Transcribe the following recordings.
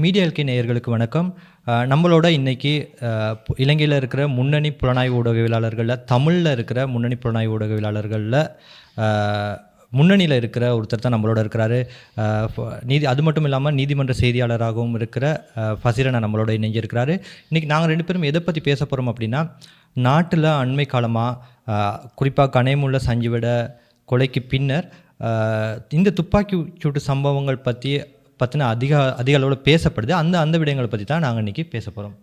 Media நேயர்களுக்கு வணக்கம். நம்மளோட இன்னைக்கு இலங்கையில் இருக்கிற முன்னணி புலனாய்வு ஊடகவியலாளர்களில் தமிழில் இருக்கிற முன்னணி புலனாய்வு ஊடகவியலாளர்களில் முன்னணியில் இருக்கிற ஒருத்தர் தான் நம்மளோட இருக்கிறாரு. அது மட்டும் இல்லாமல் நீதிமன்ற செய்தியாளராகவும் இருக்கிற ஃபசீரனா நம்மளோட இணைஞ்சிருக்கிறாரு. இன்றைக்கி நாங்கள் ரெண்டு பேரும் எதை பற்றி பேச போகிறோம் அப்படின்னா, நாட்டில் அண்மை காலமாக குறிப்பாக கனேமுல்ல சஞ்சீவிட கொலைக்கு பின்னர் இந்த துப்பாக்கி சூட்டு சம்பவங்கள் பற்றின அதிக அளவில் பேசப்படுது. அந்த விடயங்களை பற்றி தான் நாங்கள் இன்றைக்கி பேச போகிறோம்.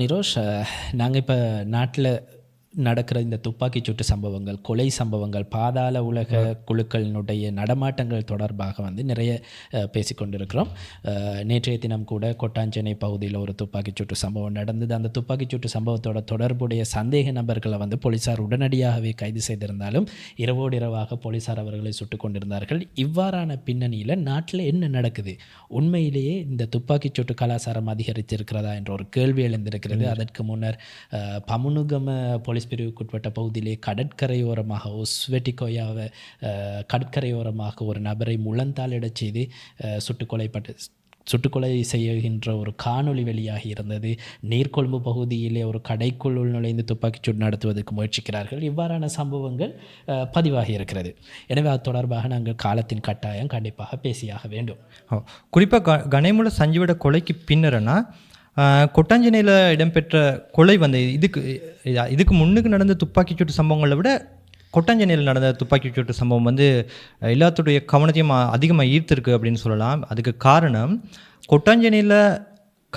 நிரோஷ், நாங்கள் இப்போ நாட்டில் நடக்கிற இந்த துப்பாக்கிச்சூட்டு சம்பவங்கள், கொலை சம்பவங்கள், பாதாள உலக குழுக்களினுடைய நடமாட்டங்கள் தொடர்பாக நிறைய பேசிக்கொண்டிருக்கிறோம். நேற்றைய தினம் கூட கொட்டாஞ்சேனை பகுதியில் ஒரு துப்பாக்கிச்சூட்டு சம்பவம் நடந்தது. அந்த துப்பாக்கிச்சூட்டு சம்பவத்தோட தொடர்புடைய சந்தேக நபர்களை போலீஸார் உடனடியாகவே கைது செய்திருந்தாலும் இரவோடு இரவாக போலீஸார் அவர்களை சுட்டு கொண்டிருந்தார்கள். இவ்வாறான பின்னணியில் நாட்டில் என்ன நடக்குது, உண்மையிலேயே இந்த துப்பாக்கிச்சூட்டு கலாச்சாரம் அதிகரித்திருக்கிறதா என்ற ஒரு கேள்வி எழுந்திருக்கிறது. அதற்கு முன்னர் பமுனுகம போலீஸ் பிரிவுக்குட்பட்ட பகுதியிலே கடற்கரையோரமாக ஒஸ்வெட்டிகோயாவை கடற்கரையோரமாக ஒரு நபரை முழந்தாளிடச் செய்து சுட்டுக்கொலை செய்கின்ற ஒரு காணொளி வெளியாகி இருந்தது. நீர்கொழும்பு பகுதியிலே ஒரு கடைக்குள் நுழைந்து துப்பாக்கிச்சூடு நடத்துவதற்கு முயற்சிக்கிறார்கள். இவ்வாறான சம்பவங்கள் பதிவாகி இருக்கிறது. எனவே அது தொடர்பாக நாங்கள் காலத்தின் கட்டாயம் கண்டிப்பாக பேசியாக வேண்டும். குறிப்பாக கனேமுல்ல சஞ்சீவிட கொலைக்கு பின்னர்னா கொட்டாஞ்சேனையில் இடம்பெற்ற கொலை இதுக்கு முன்னுக்கு நடந்த துப்பாக்கிச்சூட்டு சம்பவங்களை விட கொட்டாஞ்சேனையில் நடந்த துப்பாக்கிச்சூட்டு சம்பவம் எல்லாத்துடைய கவனத்தையும் அதிகமாக ஈர்த்திருக்கு அப்படின்னு சொல்லலாம். அதுக்கு காரணம், கொட்டாஞ்சேனையில்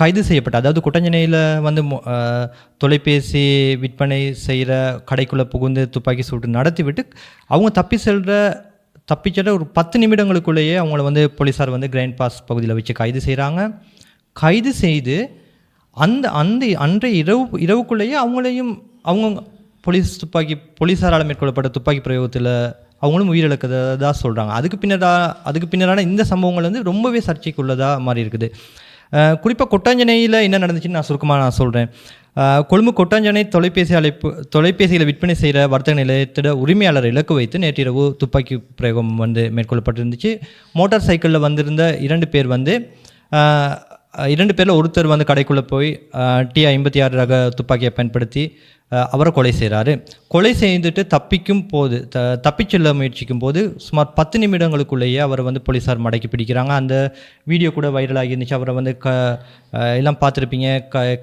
கைது செய்யப்பட்ட, அதாவது கொட்டாஞ்சேனையில் தொலைபேசி விற்பனை செய்கிற கடைக்குள்ளே புகுந்து துப்பாக்கி சூட்டு நடத்திவிட்டு அவங்க தப்பிச்செல்ற ஒரு 10 நிமிடங்களுக்குள்ளேயே அவங்கள போலீஸார் கிராண்ட் பாஸ் பகுதியில் வச்சு கைது செய்கிறாங்க. கைது செய்து அன்றைய இரவுக்குள்ளேயே அவங்க போலீஸாரால் மேற்கொள்ளப்பட்ட துப்பாக்கி பிரயோகத்தில் அவங்களும் உயிரிழக்கிறதா சொல்கிறாங்க. அதுக்கு பின்னரான இந்த சம்பவங்கள் ரொம்பவே சர்ச்சைக்குள்ளதாக மாறி இருக்குது. குறிப்பாக கொட்டாஞ்சேனையில் என்ன நடந்துச்சுன்னு நான் சுருக்கமாக சொல்கிறேன். கொழும்பு கொட்டாஞ்சேனை தொலைபேசியில் விற்பனை செய்கிற வர்த்தக நிலையத்தோட உரிமையாளரை இலக்கு வைத்து நேற்றிரவு துப்பாக்கி பிரயோகம் மேற்கொள்ளப்பட்டிருந்துச்சு. மோட்டார் சைக்கிளில் வந்திருந்த 2 பேர் 2 பேரில் ஒருத்தர் கடைக்குள்ளே போய் T56 ரக துப்பாக்கியை பயன்படுத்தி அவரை கொலை செய்கிறாரு. கொலை செய்துட்டு தப்பிச் செல்ல முயற்சிக்கும் போது சுமார் 10 நிமிடங்களுக்குள்ளேயே அவரை போலீஸார் மடக்கி பிடிக்கிறாங்க. அந்த வீடியோ கூட வைரலாகி இருந்துச்சு. அவரை எல்லாம் பார்த்துருப்பீங்க.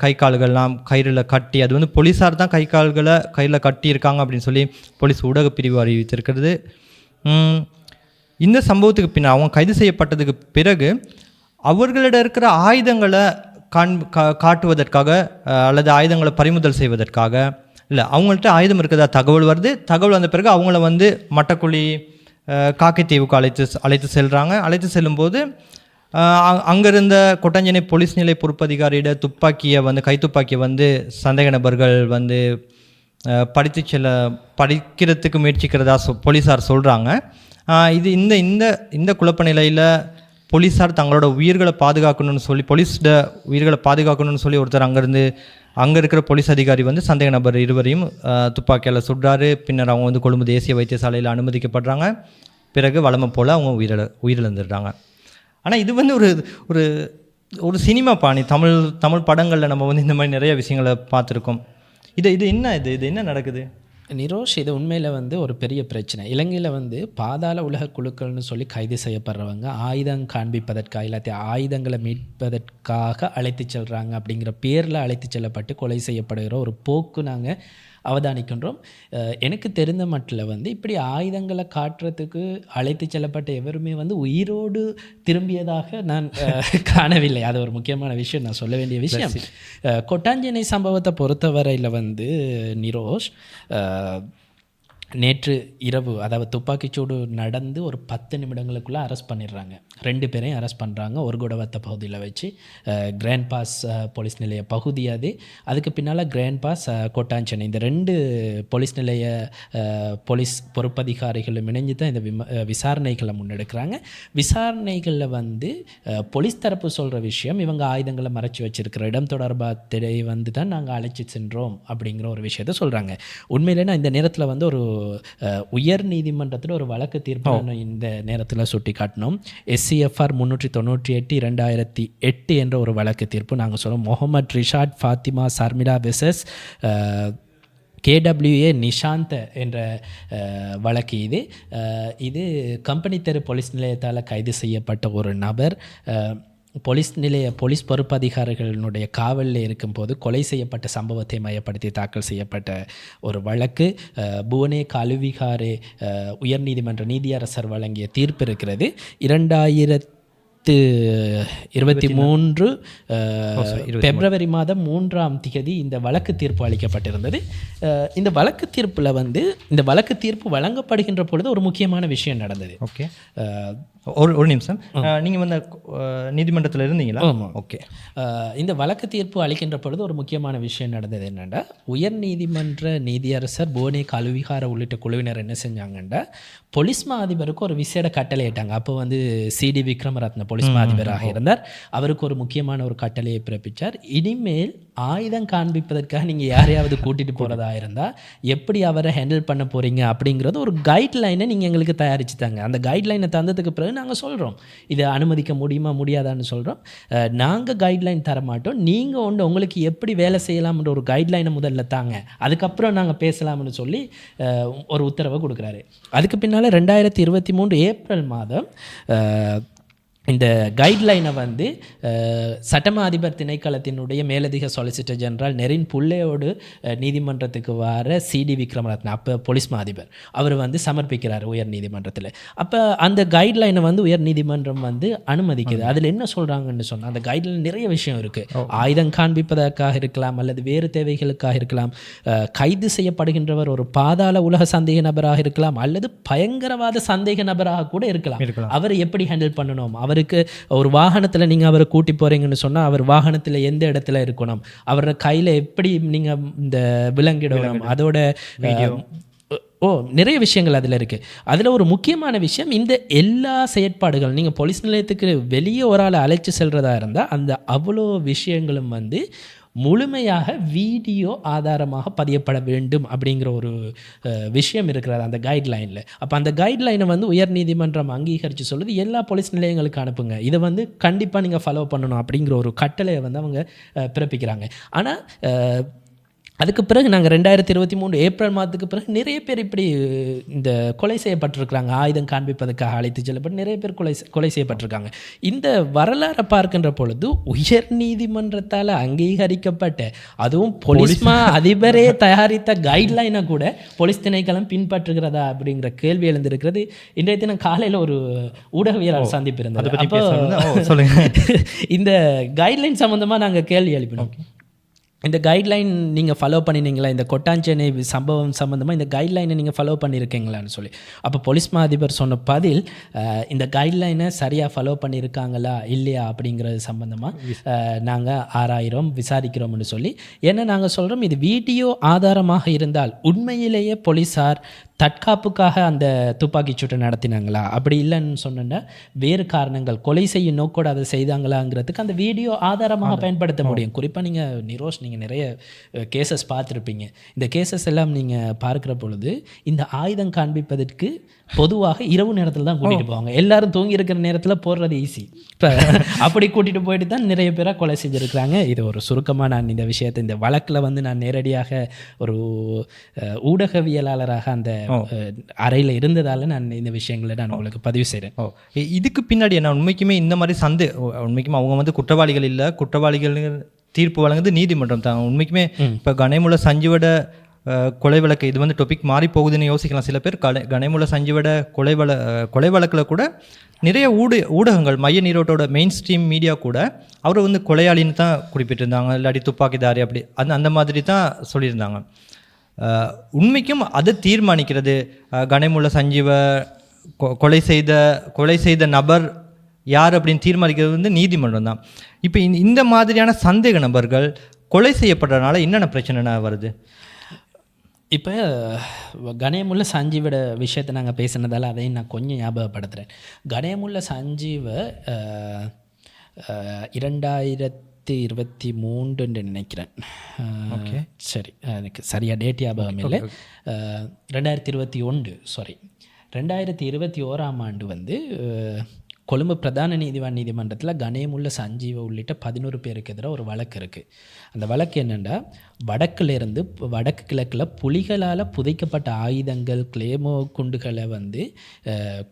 கை கால்கள்லாம் கயிறில் கட்டி, அது போலீஸார் தான் கயிறில் கட்டியிருக்காங்க அப்படின்னு சொல்லி போலீஸ் ஊடகப்பிரிவு அறிவித்திருக்கிறது. இந்த சம்பவத்துக்கு பின்னர் அவங்க கைது செய்யப்பட்டதுக்கு பிறகு அவர்களிடம் இருக்கிற ஆயுதங்களை காட்டுவதற்காக அல்லது ஆயுதங்களை பறிமுதல் செய்வதற்காக இல்லை, அவங்கள்ட்ட ஆயுதம் இருக்கிறதா தகவல் வருது. தகவல் வந்த பிறகு அவங்கள மட்டக்குழி காக்கைத்தீவுக்கு அழைத்து செல்கிறாங்க. அழைத்து செல்லும்போது அங்கிருந்த கொட்டாஞ்சேனை போலீஸ் நிலைய பொறுப்பதிகாரியிட கைத்துப்பாக்கியை சந்தேக நபர்கள் படிக்கிறதுக்கு முயற்சிக்கிறதா போலீஸார் சொல்கிறாங்க. இது இந்த குழப்ப நிலையில் போலீஸார் தங்களோட உயிர்களை பாதுகாக்கணும்னு சொல்லி ஒருத்தர் அங்கே இருக்கிற போலீஸ் அதிகாரி சந்தேக நபர் 2வரையும் துப்பாக்கியால் சுடுறாரு. பின்னர் அவங்க கொழும்பு தேசிய வைத்தியசாலையில் அனுமதிக்கப்படுறாங்க. பிறகு வழமை போல் அவங்க உயிரிழந்துடுறாங்க. ஆனால் இது ஒரு சினிமா பாணி. தமிழ் படங்களில் நம்ம இந்த மாதிரி நிறைய விஷயங்களை பார்த்துருக்கோம். இது என்ன நடக்குது நிரோஷ்? இது உண்மையில் ஒரு பெரிய பிரச்சனை. இலங்கையில் பாதாள உலக குழுக்கள்னு சொல்லி கைது செய்யப்படுறவங்க ஆயுதம் காண்பிப்பதற்காக, இல்லாத ஆயுதங்களை மீட்பதற்காக அழைத்து செல்கிறாங்க அப்படிங்கிற பேரில் அழைத்து செல்லப்பட்டு கொலை செய்யப்படுகிற ஒரு போக்கு நாங்கள் அவதானிக்கின்றோம். எனக்கு தெரிந்த மட்டில் இப்படி ஆயுதங்களை காட்டுறதுக்கு அழைத்து செல்லப்பட்ட எவருமே உயிரோடு திரும்பியதாக நான் காணவில்லை. அது ஒரு முக்கியமான விஷயம், நான் சொல்ல வேண்டிய விஷயம். கொட்டாஞ்சேனை சம்பவத்தை பொறுத்தவரையில் நிரோஷ், நேற்று இரவு, அதாவது துப்பாக்கிச்சூடு நடந்து ஒரு 10 நிமிடங்களுக்குள்ளே அரெஸ்ட் பண்ணிடுறாங்க. 2 பேரையும் அரெஸ்ட் பண்ணுறாங்க. ஒரு குடவத்த பகுதியில் வச்சு கிராண்ட் பாஸ் போலீஸ் நிலைய பகுதி அதுக்கு பின்னால் கிராண்ட் பாஸ் கொட்டாஞ்சேனை, இந்த 2 போலீஸ் நிலைய போலீஸ் பொறுப்பதிகாரிகளும் இணைஞ்சு தான் இந்த விசாரணைகளை முன்னெடுக்கிறாங்க. விசாரணைகளில் போலீஸ் தரப்பு சொல்கிற விஷயம், இவங்க ஆயுதங்களை மறைச்சி வச்சிருக்கிற இடம் தொடர்பாக தான் நாங்கள் அழைச்சி சென்றோம் அப்படிங்கிற ஒரு விஷயத்த சொல்கிறாங்க. உண்மையிலே நான் இந்த நேரத்தில் ஒரு உயர் நீதிமன்றத்தில் ஒரு வழக்கு தீர்ப்பு இந்த நேரத்தில் சுட்டி காட்டினோம். SCFR 398 2008 என்ற ஒரு வழக்கு தீர்ப்பு. நாங்கள் சொல்லுவோம் முகமது ரிஷாட் ஃபாத்திமா சர்மிளா வெர்சஸ் KWA நிஷாந்த் என்ற வழக்கு. இது கம்பெனி தெரு போலீஸ் நிலையத்தால் கைது செய்யப்பட்ட ஒரு நபர் போலீஸ் பொறுப்பு அதிகாரிகளினுடைய காவலில் இருக்கும்போது கொலை செய்யப்பட்ட சம்பவத்தை மையப்படுத்தி தாக்கல் செய்யப்பட்ட ஒரு வழக்கு. புவனே கலுவிகாரே உயர்நீதிமன்ற நீதியரசர் வழங்கிய தீர்ப்பு இருக்கிறது. 2023 பிப்ரவரி மாதம் 3ஆம் தேதி இந்த வழக்கு தீர்ப்பு அளிக்கப்பட்டிருந்தது. இந்த வழக்கு தீர்ப்பில் இந்த வழக்கு தீர்ப்பு வழங்கப்படுகின்ற பொழுது ஒரு முக்கியமான விஷயம் நடந்தது. ஓகே, ஒரு நிமிஷம். நீங்கள் நீதிமன்றத்தில் இருந்தீங்களா? ஓகே. இந்த வழக்கு தீர்ப்பு அளிக்கின்ற பொழுது ஒரு முக்கியமான விஷயம் நடந்தது. என்னென்னா, உயர் நீதிமன்ற நீதியரசர் புவனே கலுவிகார உள்ளிட்ட குழுவினர் என்ன செஞ்சாங்கன்னா, போலீஸ் மா அதிபருக்கு ஒரு விசேட கட்டளை இட்டாங்க. அப்போ CD விக்ரமரத்ன போலீஸ் மா அதிபராக இருந்தார். அவருக்கு ஒரு முக்கியமான ஒரு கட்டளையை பிறப்பித்தார். இனிமேல் ஆயுதம் காண்பிப்பதற்காக நீங்கள் யாரையாவது கூட்டிகிட்டு போகிறதா இருந்தால் எப்படி அவரை ஹேண்டில் பண்ண போகிறீங்க அப்படிங்கிறது ஒரு கைட்லைனை நீங்கள் எங்களுக்கு தயாரித்து தாங்க. அந்த கைட்லைனை தந்ததுக்கு பிறகு நாங்கள் சொல்கிறோம் இதை அனுமதிக்க முடியுமா முடியாதான்னு சொல்கிறோம். நாங்கள் கைட்லைன் தர மாட்டோம், நீங்கள் உங்களுக்கு எப்படி வேலை செய்யலாம்ன்ற ஒரு கைட்லைனை முதல்ல தாங்க, அதுக்கப்புறம் நாங்கள் பேசலாம்னு சொல்லி ஒரு உத்தரவை கொடுக்குறாரு. அதுக்கு பின்னால் 2023 ஏப்ரல் மாதம் இந்த கைட்லைனை சட்டமா அதிபர் திணைக்களத்தினுடைய மேலதிக சொலிசிட்டர் ஜெனரல் நெரின் புள்ளையோடு நீதிமன்றத்துக்கு வர CD விக்ரமரத்ன அப்போ போலீஸ் மா அதிபர் அவர் சமர்ப்பிக்கிறார் உயர் நீதிமன்றத்தில். அப்போ அந்த கைட்லைனை உயர் நீதிமன்றம் அனுமதிக்குது. அதில் என்ன சொல்கிறாங்கன்னு சொன்னால், அந்த கைட்லைன் நிறைய விஷயம் இருக்குது. ஆயுதம் காண்பிப்பதற்காக இருக்கலாம், அல்லது வேறு தேவைகளுக்காக இருக்கலாம், கைது செய்யப்படுகின்றவர் ஒரு பாதாள உலக சந்தேக நபராக இருக்கலாம், அல்லது பயங்கரவாத சந்தேக நபராக கூட இருக்கலாம். அவர் எப்படி ஹேண்டில் பண்ணணும், அவருக்கு ஒரு வாகனத்தில் நீங்கள் அவரை கூட்டி போகிறீங்கன்னு சொன்னால் அவர் வாகனத்தில் எந்த இடத்துல இருக்கணும், அவரோட கையில் எப்படி நீங்கள் இந்த விலங்கிடணும், அதோட நிறைய விஷயங்கள் அதில் இருக்குது. அதில் ஒரு முக்கியமான விஷயம், இந்த எல்லா செயற்பாடுகள் நீங்கள் போலீஸ் நிலையத்துக்கு வெளியே ஒரு ஆளை அழைச்சி செல்கிறதா இருந்தால் அந்த அவ்வளோ விஷயங்களும் முழுமையாக வீடியோ ஆதாரமாக பதியப்பட வேண்டும் அப்படிங்கிற ஒரு விஷயம் இருக்கிறது அந்த கைட்லைனில். அப்போ அந்த கைட்லைனை உயர் நீதிமன்றம் அங்கீகரித்து சொல்லுது எல்லா போலீஸ் நிலையங்களுக்கு அனுப்புங்க, இதை கண்டிப்பாக நீங்கள் ஃபாலோ பண்ணணும் அப்படிங்கிற ஒரு கட்டளையை அவங்க பிறப்பிக்கிறாங்க. ஆனால் அதுக்கு பிறகு நாங்கள் 2023 ஏப்ரல் மாதத்துக்கு பிறகு நிறைய பேர் இப்படி இந்த கொலை செய்யப்பட்டிருக்கிறாங்க. ஆயுதம் காண்பிப்பதற்காக அழைத்து செல்லப்பட்டு நிறைய பேர் கொலை செய்யப்பட்டிருக்காங்க. இந்த வரலாறை பார்க்கின்ற பொழுது உயர் நீதிமன்றத்தால் அங்கீகரிக்கப்பட்ட, அதுவும் போலீஸ் மா அதிபரே தயாரித்த கைட்லைனை கூட போலீஸ் திணைக்களம் பின்பற்றுகிறதா அப்படிங்கிற கேள்வி எழுந்திருக்கிறது. இன்றைய தினம் காலையில் ஒரு ஊடகவியலாளர் சந்திப்பு இருந்தது. அப்போ இந்த கைட்லைன் சம்மந்தமாக நாங்கள் கேள்வி எழுப்பினோம். இந்த கைட்லைன் நீங்கள் ஃபாலோ பண்ணினீங்களா, இந்த கொட்டாஞ்சேனை சம்பவம் சம்மந்தமாக இந்த கைட்லைனை நீங்கள் ஃபாலோ பண்ணியிருக்கீங்களான்னு சொல்லி. அப்போ போலீஸ் மா அதிபர் சொன்ன பதில், இந்த கைட்லைனை சரியாக ஃபாலோ பண்ணியிருக்காங்களா இல்லையா அப்படிங்கிறது சம்மந்தமாக நாங்கள் ஆராயிரோம், விசாரிக்கிறோம்னு சொல்லி. ஏன்னா நாங்கள் சொல்கிறோம், இது வீடியோ ஆதாரமாக இருந்தால் உண்மையிலேயே போலீஸார் தற்காப்புக்காக அந்த துப்பாக்கிச் சூட்டை நடத்தினாங்களா, அப்படி இல்லைன்னு சொன்னா வேறு காரணங்கள், கொலை செய்யும் நோக்கோடு அதை செய்தாங்களாங்கிறதுக்கு அந்த வீடியோ ஆதாரமாக பயன்படுத்த முடியும். குறிப்பாக நீங்கள் நிரோஷ், நீங்கள் நிறைய கேசஸ் பார்த்துருப்பீங்க. இந்த கேசஸ் எல்லாம் நீங்கள் பார்க்குற பொழுது இந்த ஆயுதம் காண்பிப்பதற்கு பொதுவாக இரவு நேரத்தில் தான் கூட்டிகிட்டு போவாங்க. எல்லாரும் தூங்கி இருக்கிற நேரத்தில் போடுறது ஈஸி. இப்போ அப்படி கூட்டிகிட்டு போயிட்டு தான் நிறைய பேராக கொலை செஞ்சுருக்கிறாங்க. இது ஒரு சுருக்கமாக நான் இந்த விஷயத்தை, இந்த வழக்கில் நான் நேரடியாக ஒரு ஊடகவியலாளராக அந்த அறையில் இருந்ததால் நான் இந்த விஷயங்களை நான் உங்களுக்கு பதிவு செய்கிறேன். இதுக்கு பின்னாடி என்ன உண்மைக்குமே இந்த மாதிரி உண்மைக்குமே அவங்க குற்றவாளிகள் இல்லை, குற்றவாளிகள் தீர்ப்பு வழங்குது நீதிமன்றம் தான். உண்மைக்குமே இப்போ கணேமுல்ல சஞ்சீவோட கொலை வழக்கு, இது டாபிக் மாறி போகுதுன்னு யோசிக்கலாம் சில பேர். கணேமுல்ல சஞ்சீவோட கொலை வழக்கில் கூட நிறைய ஊடகங்கள், மைய நீரோட்டோட மெயின் ஸ்ட்ரீம் மீடியா கூட அவர் கொலையாளின்னு தான் குறிப்பிட்டிருந்தாங்க, இல்லாட்டி துப்பாக்கிதாரி அப்படி அந்த மாதிரி தான் சொல்லியிருந்தாங்க. உண்மைக்கும் அதை தீர்மானிக்கிறது கணேமுல்ல சஞ்சீவை கொலை செய்த நபர் யார் அப்படின்னு தீர்மானிக்கிறது நீதிமன்றம் தான். இப்போ இந்த மாதிரியான சந்தேக நபர்கள் கொலை செய்யப்படுறதுனால என்னென்ன பிரச்சனை வருது? இப்போ கணேமுல்ல சஞ்சீவோட விஷயத்தை நாங்கள் பேசினதால் அதையும் நான் கொஞ்சம் ஞாபகப்படுத்துகிறேன். கணேமுல்ல சஞ்சீவை 2000 2023 நினைக்கிறேன். சரி, எனக்கு சரியாக டேட் ஞாபகம் இல்லை. 2021 ஆண்டு வந்து கொழும்பு பிரதான நீதிமன்றத்தில் கணேமுல்ல சஞ்சீவ உள்ளிட்ட 11 பேருக்கு எதிராக ஒரு வழக்கு இருக்குது. அந்த வழக்கு என்னென்னா, வடக்கு கிழக்கில் புலிகளால் புதைக்கப்பட்ட ஆயுதங்கள் கிளேமோ குண்டுகளை வந்து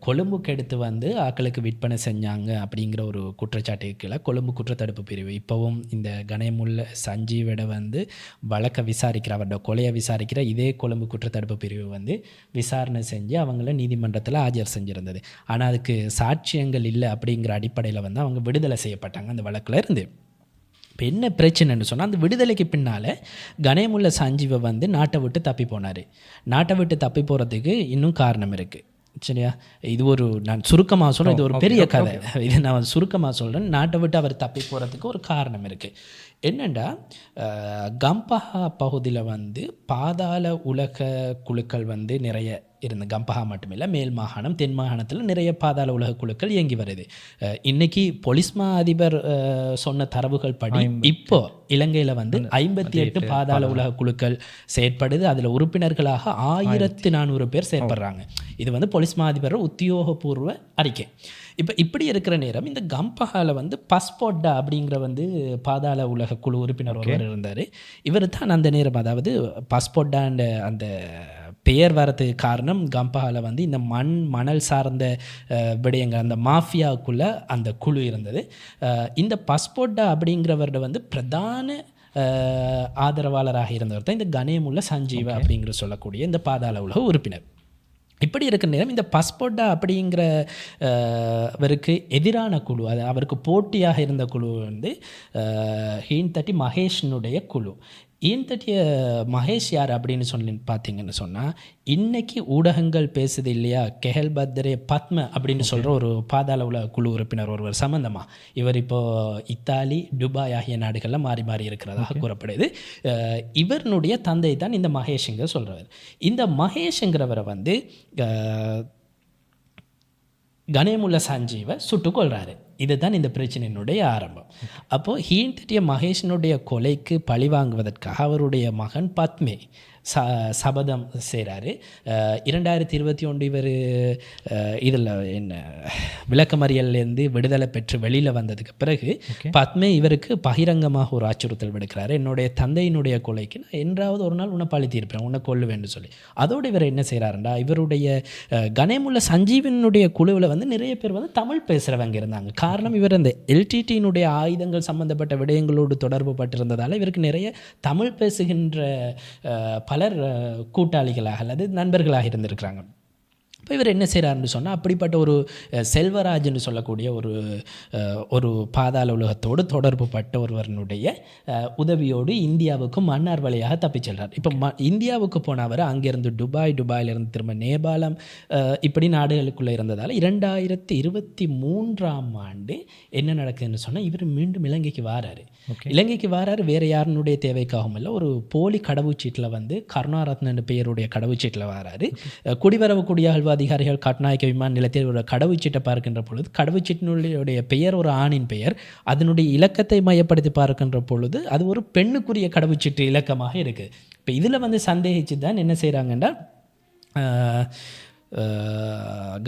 கொழும்புக்கு எடுத்து வந்து ஆக்களுக்கு விற்பனை செஞ்சாங்க அப்படிங்கிற ஒரு குற்றச்சாட்டுகளை கொழும்பு குற்றத்தடுப்பு பிரிவு இப்போவும் இந்த கணேமுல்ல சஞ்சீவிட வந்து வழக்கை விசாரிக்கிற, அவரோட கொலையை விசாரிக்கிற இதே கொழும்பு குற்றத்தடுப்பு பிரிவு வந்து விசாரணை செஞ்சு அவங்கள நீதிமன்றத்தில் ஆஜர் செஞ்சுருந்தது. ஆனால் அதுக்கு சாட்சியங்கள் இல்லை அப்படிங்கிற அடிப்படையில் வந்து அவங்க விடுதலை செய்யப்பட்டாங்க அந்த வழக்கில் இருந்து. இப்போ என்ன பிரச்சனைன்னு சொன்னால், அந்த விடுதலைக்கு பின்னால் கணேமுல்ல சஞ்சீவை வந்து நாட்டை விட்டு தப்பி போனார். நாட்டை விட்டு தப்பி போகிறதுக்கு இன்னும் காரணம் இருக்குது. சரியா, இது ஒரு நான் சுருக்கமாக சொல்கிறேன், இது ஒரு பெரிய கதை. இது நான் சுருக்கமாக சொல்கிறேன். நாட்டை விட்டு அவர் தப்பி போகிறதுக்கு ஒரு காரணம் இருக்குது. என்னென்னா, கம்பஹா பகுதியில் வந்து பாதாள உலக குழுக்கள் வந்து நிறைய இருந்து, கம்பஹா மட்டுமில்லை, மேல் மாகாணம் தென் மாகாணத்தில் நிறைய பாதாள உலக குழுக்கள் இயங்கி வருது. இன்றைக்கி பொலிஸ்மா அதிபர் சொன்ன தரவுகள் படி இப்போ இலங்கையில் வந்து 58 பாதாள உலக குழுக்கள் செயற்படுது. அதில் உறுப்பினர்களாக 1400 பேர் செயற்படுறாங்க. இது வந்து பொலிஸ்மா அதிபர் உத்தியோகபூர்வ அறிக்கை. இப்போ இப்படி இருக்கிற நேரம் இந்த கம்பஹாவில் வந்து பஸ்போட்டா அப்படிங்கிற வந்து பாதாள உலக குழு உறுப்பினர் ஒருவர் இருந்தார். இவர் தான் அந்த நேரம், அதாவது பஸ்போட்டான்ற அந்த பெயர் வரதுக்கு காரணம், கம்பஹாவில் வந்து இந்த மணல் சார்ந்த விடயங்கள், அந்த மாஃபியாவுக்குள்ளே அந்த குழு இருந்தது. இந்த பஸ்போட்டா அப்படிங்கிறவரோட வந்து பிரதான ஆதரவாளராக இருந்தவர் தான் இந்த கணேமுல்ல சஞ்சீவ அப்படிங்கிற சொல்லக்கூடிய இந்த பாதாள உலக உறுப்பினர். இப்படி இருக்கிற நேரம் இந்த பஸ்போட்டா அப்படிங்கிறவருக்கு எதிரான குழு, அது அவருக்கு போட்டியாக இருந்த குழு வந்து ஹீன்தட்டி மகேஷனுடைய குழு. ஈன்தட்டிய மகேஷ் யார் அப்படின்னு சொல்லி பார்த்தீங்கன்னு சொன்னால், இன்றைக்கி ஊடகங்கள் பேசுது இல்லையா, கெஹல் பத்ரே பத்ம அப்படின்னு சொல்கிற ஒரு பாதாள உலக குழு உறுப்பினர் ஒருவர் சம்மந்தமாக இவர் இப்போது இத்தாலி, துபாய் ஆகிய நாடுகளில் மாறி மாறி இருக்கிறதாக கூறப்படுது. இவருடைய தந்தை தான் இந்த மகேஷுங்க சொல்கிறவர். இந்த மகேஷுங்கிறவரை வந்து கணேமுல்ல சஞ்சீவை சுட்டுக்கொள்கிறாரு. இதுதான் இந்த பிரச்சனையினுடைய ஆரம்பம். அப்போது ஹீன்தட்டிய மகேஷனுடைய கொலைக்கு பழி வாங்குவதற்காக அவருடைய மகன் பத்மே சபதம் செய்கிறாரு. 2021 இவர் இதில் என்ன விளக்கமறியல்லேருந்து விடுதலை பெற்று வெளியில் வந்ததுக்கு பிறகு பத்மே இவருக்கு பகிரங்கமாக ஒரு அச்சுறுத்தல் விடுக்கிறாரு. என்னுடைய தந்தையினுடைய கொலைக்கு நான் என்றாவது ஒரு நாள் உன்னை பழி தீர்ப்பேன், உன்னை கொல்லுவேன்னு சொல்லி. அதோடு இவர் என்ன செய்கிறாருண்டா, இவருடைய கணேமுல்ல சஞ்சீவனுடைய குழுவில் வந்து நிறைய பேர் வந்து தமிழ் பேசுகிறவங்க இருந்தாங்க. காரணம், இவர் அந்த எல்டிடியினுடைய ஆயுதங்கள் சம்பந்தப்பட்ட விடயங்களோடு தொடர்பு பட்டிருந்ததால் இவருக்கு நிறைய தமிழ் பேசுகின்ற பலர் கூட்டாளிகளாக அல்லது நண்பர்களாக இருந்திருக்கிறாங்க. இப்போ இவர் என்ன செய்கிறாருன்னு சொன்னால், அப்படிப்பட்ட ஒரு செல்வராஜ்னு சொல்லக்கூடிய ஒரு பாதாள உலகத்தோடு தொடர்பு பட்ட ஒருவனுடைய உதவியோடு இந்தியாவுக்கும் மன்னார் வழியாக தப்பிச் செல்கிறார். இப்போ இந்தியாவுக்கு போனவர் அங்கேருந்து துபாயிலிருந்து திரும்ப நேபாளம் இப்படி நாடுகளுக்குள்ளே இருந்ததால் 2023 என்ன நடக்குதுன்னு சொன்னால், இவர் மீண்டும் இலங்கைக்கு வாராரு. இலங்கைக்கு வாராரு வேறு யாருனுடைய தேவைக்காகவும் இல்லை, ஒரு போலி கடவுச்சீட்டில் வந்து கருணாரத்ன பெயருடைய கடவுச்சீட்டில் வாராரு. குடிவரவு குடியகழ்வு அதிகாரிகள் கட்நாயக்க விமான நிலையத்தில் ஒரு கடவுச்சீட்டை பார்க்கின்ற பொழுது, கடவுச்சீட்டினுடைய பெயர் ஒரு ஆணின் பெயர், அதனுடைய இலக்கத்தை மையப்படுத்தி பார்க்கின்ற பொழுது அது ஒரு பெண்ணுக்குரிய கடவுச்சீட்டு இலக்கமாக இருக்குது. இப்போ இதில் வந்து சந்தேகிச்சு தான் என்ன செய்கிறாங்கன்னா,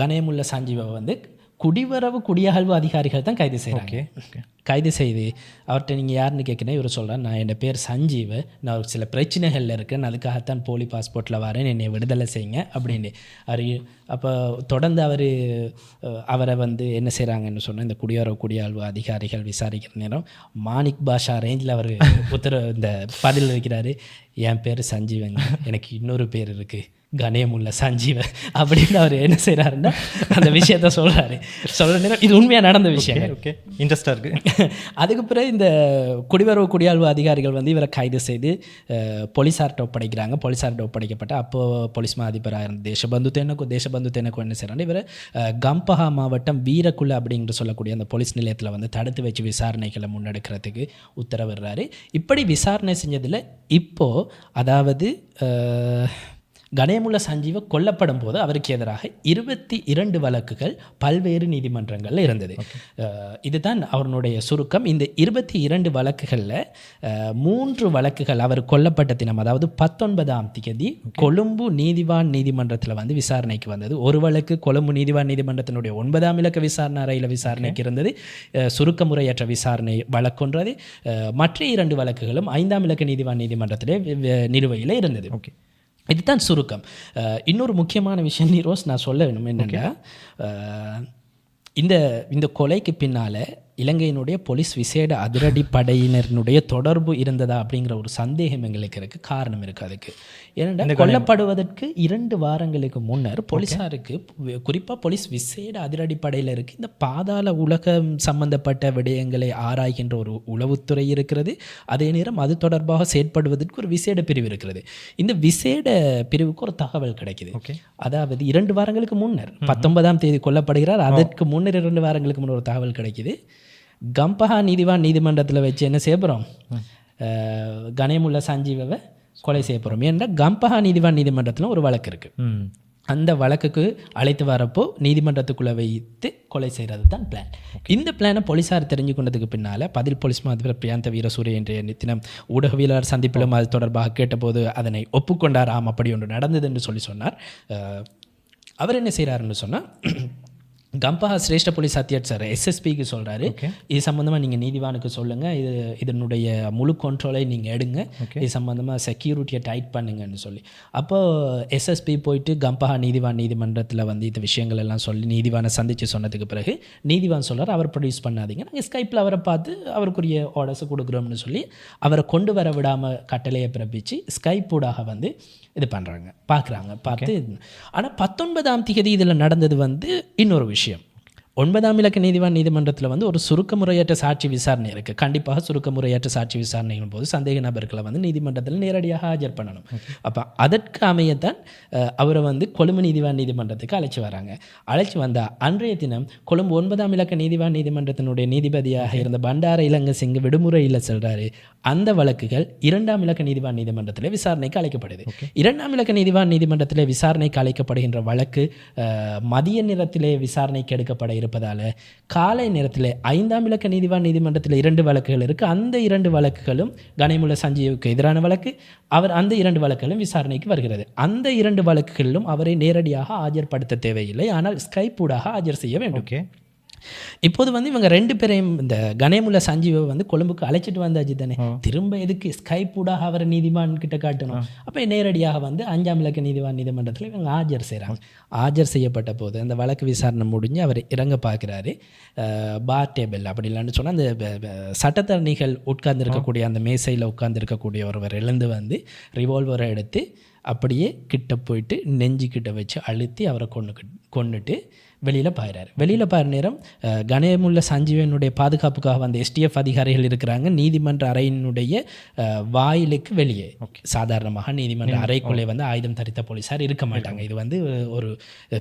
கணேமுல்ல சஞ்சீவை வந்து குடிவரவு குடியகழ்வு அதிகாரிகள் தான் கைது செய்கிறாங்க. கைது செய்து அவர்கிட்ட நீங்கள் யாருன்னு கேட்குறேன், இவர் சொல்கிறேன், நான் என் பேர் சஞ்சீவ், நான் ஒரு சில பிரச்சனைகளில் இருக்கேன், அதுக்காகத்தான் போலி பாஸ்போர்ட்டில் வரேன், என்னை விடுதலை செய்யுங்க அப்படின்னு. அப்போ தொடர்ந்து அவரை வந்து என்ன செய்கிறாங்கன்னு சொன்னால், இந்த குடிவரவு குடியகழ்வு அதிகாரிகள் விசாரிக்கிற நேரம் மாணிக் பாஷா ரேஞ்சில் அவர் இந்த பதில் இருக்கிறாரு, என் பேர் சஞ்சீவங்க, எனக்கு இன்னொரு பேர் இருக்குது கணேமுல்ல சஞ்சீவ அப்படின்னு அவர் என்ன செய்கிறாருன்னா அந்த விஷயத்த சொல்கிற நேரம் இது உண்மையாக நடந்த விஷயம். இன்ட்ரெஸ்டாக இருக்குது. அதுக்கு பிறகு இந்த குடிவரவு குடியாழ்வு அதிகாரிகள் வந்து இவரை கைது செய்து போலீஸார்கிட்ட ஒப்படைக்கிறாங்க. போலீஸார்கிட்ட ஒப்படைக்கப்பட்ட அப்போது போலீஸ் மா அதிபராக இருந்த தேசபந்து தேனக்கும் என்ன செய்கிறாங்க, இவரை கம்பஹா மாவட்டம் வீரக்குள்ள அப்படிங்கிற சொல்லக்கூடிய அந்த போலீஸ் நிலையத்தில் வந்து தடுத்து வச்சு விசாரணைகளை முன்னெடுக்கிறதுக்கு உத்தரவிடுறாரு. இப்படி விசாரணை செஞ்சதில் இப்போது அதாவது கணேமுல்ல சஞ்சீவ கொல்லப்படும் போது அவருக்கு எதிராக 22 வழக்குகள் பல்வேறு நீதிமன்றங்களில் இருந்தது. இதுதான் அவருடைய சுருக்கம். இந்த 22 வழக்குகளில் 3 வழக்குகள் அவர் கொல்லப்பட்ட தினம், அதாவது 19ஆம் தேதி கொழும்பு நீதிவான் நீதிமன்றத்தில் வந்து விசாரணைக்கு வந்தது. ஒரு வழக்கு கொழும்பு நீதிவான் நீதிமன்றத்தினுடைய 9ஆம் இலக்க விசாரணை அறையில் விசாரணைக்கு இருந்தது, சுருக்க முறையற்ற விசாரணை வழக்கொன்றது. மற்ற 2 வழக்குகளும் 5ஆம் இலக்க நீதிவான் நீதிமன்றத்திலே நிலுவையில் இருந்தது. இதுதான் சுருக்கம். இன்னொரு முக்கியமான விஷயம் நீரோஸ் நான் சொல்ல வேணும் என்னென்னா, இந்த கொலைக்கு பின்னால் இலங்கையினுடைய போலீஸ் விசேட அதிரடி படையினருடைய தொடர்பு இருந்ததா அப்படிங்கிற ஒரு சந்தேகம் எங்களுக்கு இருக்குது. காரணம் இருக்குது அதுக்கு. ஏன்னா கொல்லப்படுவதற்கு 2 வாரங்களுக்கு முன்னர் போலீஸாருக்கு, குறிப்பாக போலீஸ் விசேட அதிரடி படையில் இருக்குது, இந்த பாதாள உலகம் சம்பந்தப்பட்ட விடயங்களை ஆராய்கின்ற ஒரு உளவுத்துறை இருக்கிறது. அதே நேரம் அது தொடர்பாக செயற்படுவதற்கு ஒரு விசேட பிரிவு இருக்கிறது. இந்த விசேட பிரிவுக்கு ஒரு தகவல் கிடைக்குது. அதாவது 2 வாரங்களுக்கு முன்னர் 19ஆம் தேதி கொல்லப்படுகிறார். அதற்கு முன்னர் 2 வாரங்களுக்கு முன்னர் ஒரு தகவல் கிடைக்குது. கம்பஹா நீதிவான் நீதிமன்றத்தில் வச்சு என்ன செய்ய போகிறோம், கணேமுல்ல சஞ்சீவை கொலை செய்ய போகிறோம். ஏன்னா கம்பஹா நீதிவான் நீதிமன்றத்தில் ஒரு வழக்கு இருக்குது. அந்த வழக்குக்கு அழைத்து வரப்போ நீதிமன்றத்துக்குள்ளே வைத்து கொலை செய்கிறது தான் பிளான். இந்த பிளானை போலீஸார் தெரிஞ்சு கொண்டதுக்கு பின்னால் பதில் போலீஸ் மாதிபர் பிரியாந்த வீரசூரிய என்ற தினம் ஊடகவியலாளர் சந்திப்பிலும் அது தொடர்பாக கேட்டபோது அதனை ஒப்புக்கொண்டார். அப்படி ஒன்று நடந்தது என்று சொன்னார். அவர் என்ன செய்கிறாருன்னு சொன்னால், கம்பஹா சிரேஷ்ட போலீஸ் அத்தியட்சர் எஸ்எஸ்பிக்கு சொல்கிறாரு, இது சம்மந்தமாக நீங்கள் நீதிவானுக்கு சொல்லுங்கள், இதனுடைய முழு கண்ட்ரோலை நீங்கள் எடுங்க, இது சம்மந்தமாக செக்யூரிட்டியை டைட் பண்ணுங்கன்னு சொல்லி. அப்போது எஸ்எஸ்பி போயிட்டு கம்பஹா நீதிவான் நீதிமன்றத்தில் வந்து இந்த விஷயங்கள் எல்லாம் சொல்லி நீதிவானை சந்தித்து சொன்னதுக்கு பிறகு நீதிவான் சொல்கிறார், அவர் ப்ரொடியூஸ் பண்ணாதீங்க, நாங்கள் ஸ்கைப்பில் அவரை பார்த்து அவருக்குரிய ஆர்டர்ஸை கொடுக்குறோம்னு சொல்லி அவரை கொண்டு வர விடாமல் கட்டளையை பிறப்பிச்சு ஸ்கைப் ஊடாக வந்து இது பண்ணுறாங்க, பார்த்து. ஆனால் 19ஆம் தேதி இதில் நடந்தது வந்து இன்னொரு விஷயம். 9ஆம் இலக்க நீதிவான் நீதிமன்றத்தில் வந்து ஒரு சுருக்க முறையற்ற சாட்சி விசாரணை இருக்குது. கண்டிப்பாக சுருக்க முறையற்ற சாட்சி விசாரணையின் போது சந்தேக நபர்களை வந்து நீதிமன்றத்தில் நேரடியாக ஆஜர் பண்ணணும். அப்போ அதற்கு அமையத்தான் அவரை வந்து கொழும்பு நீதிவான் நீதிமன்றத்துக்கு அழைச்சி வராங்க. அழைச்சி வந்தால் அன்றைய தினம் கொழும்பு 9ஆம் இலக்க நீதிவான் நீதிமன்றத்தினுடைய நீதிபதியாக இருந்த பண்டார இலங்கசிங்க விடுமுறையில் செல்கிறாரு. அந்த வழக்குகள் 2ஆம் இலக்க நீதிவான் நீதிமன்றத்தில் விசாரணைக்கு அழைக்கப்படுது. 2ஆம் இலக்க நீதிவான் நீதிமன்றத்தில் விசாரணைக்கு அழைக்கப்படுகின்ற வழக்கு மதிய நேரத்திலே விசாரணைக்கு எடுக்கப்பட இருப்பதால் காலை நேரத்தில் 5ஆம் இலக்க நீதிவான் நீதிமன்றத்தில் 2 வழக்குகள் இருக்குது. அந்த 2 வழக்குகளும் கணேமுல்ல சஞ்சீவுக்கு எதிரான வழக்கு. அவர் அந்த 2 வழக்குகளும் விசாரணைக்கு வருகிறது. அந்த 2 வழக்குகளிலும் அவரை நேரடியாக ஆஜர்படுத்த தேவையில்லை, ஆனால் ஸ்கைப் ஊடாக ஆஜர் செய்ய வேண்டும். இப்போது வந்து இவங்க 2 பேரையும் இந்த கணேமுல்ல சஞ்சீவை வந்து கொழும்புக்கு அழைச்சிட்டு வந்தாச்சு தானே, திரும்ப எதுக்கு ஸ்கைப் ஊடாக அவரை நீதிவான் கிட்ட காட்டணும்? அப்போ நேரடியாக வந்து 5ஆம் இலக்க நீதிவான் நீதிமன்றத்தில் இவங்க ஆஜர் செய்கிறாங்க. ஆஜர் செய்யப்பட்ட போது அந்த வழக்கு விசாரணை முடிஞ்சு அவர் இறங்க பார்க்குறாரு. பார் டேபிள் அப்படி இல்லைன்னு சொன்னால் அந்த சட்டத்தரணிகள் உட்கார்ந்து இருக்கக்கூடிய அந்த மேசையில் உட்கார்ந்து இருக்கக்கூடிய ஒருவர் எழுந்து வந்து ரிவால்வரை எடுத்து அப்படியே கிட்ட போயிட்டு நெஞ்சுக்கிட்ட வச்சு அழுத்தி அவரை கொன்னுட்டு வெளியில் பாயிறாரு. வெளியில் பாயிற நேரம் கணேமுல்ல சஞ்சீவனுடைய பாதுகாப்புக்காக வந்த எஸ்டிஎஃப் அதிகாரிகள் இருக்கிறாங்க நீதிமன்ற அறையினுடைய வாயிலுக்கு வெளியே. சாதாரணமாக நீதிமன்ற அறைக்குள்ளே வந்து ஆயுதம் தரித்த போலீஸார் இருக்க மாட்டாங்க. இது வந்து ஒரு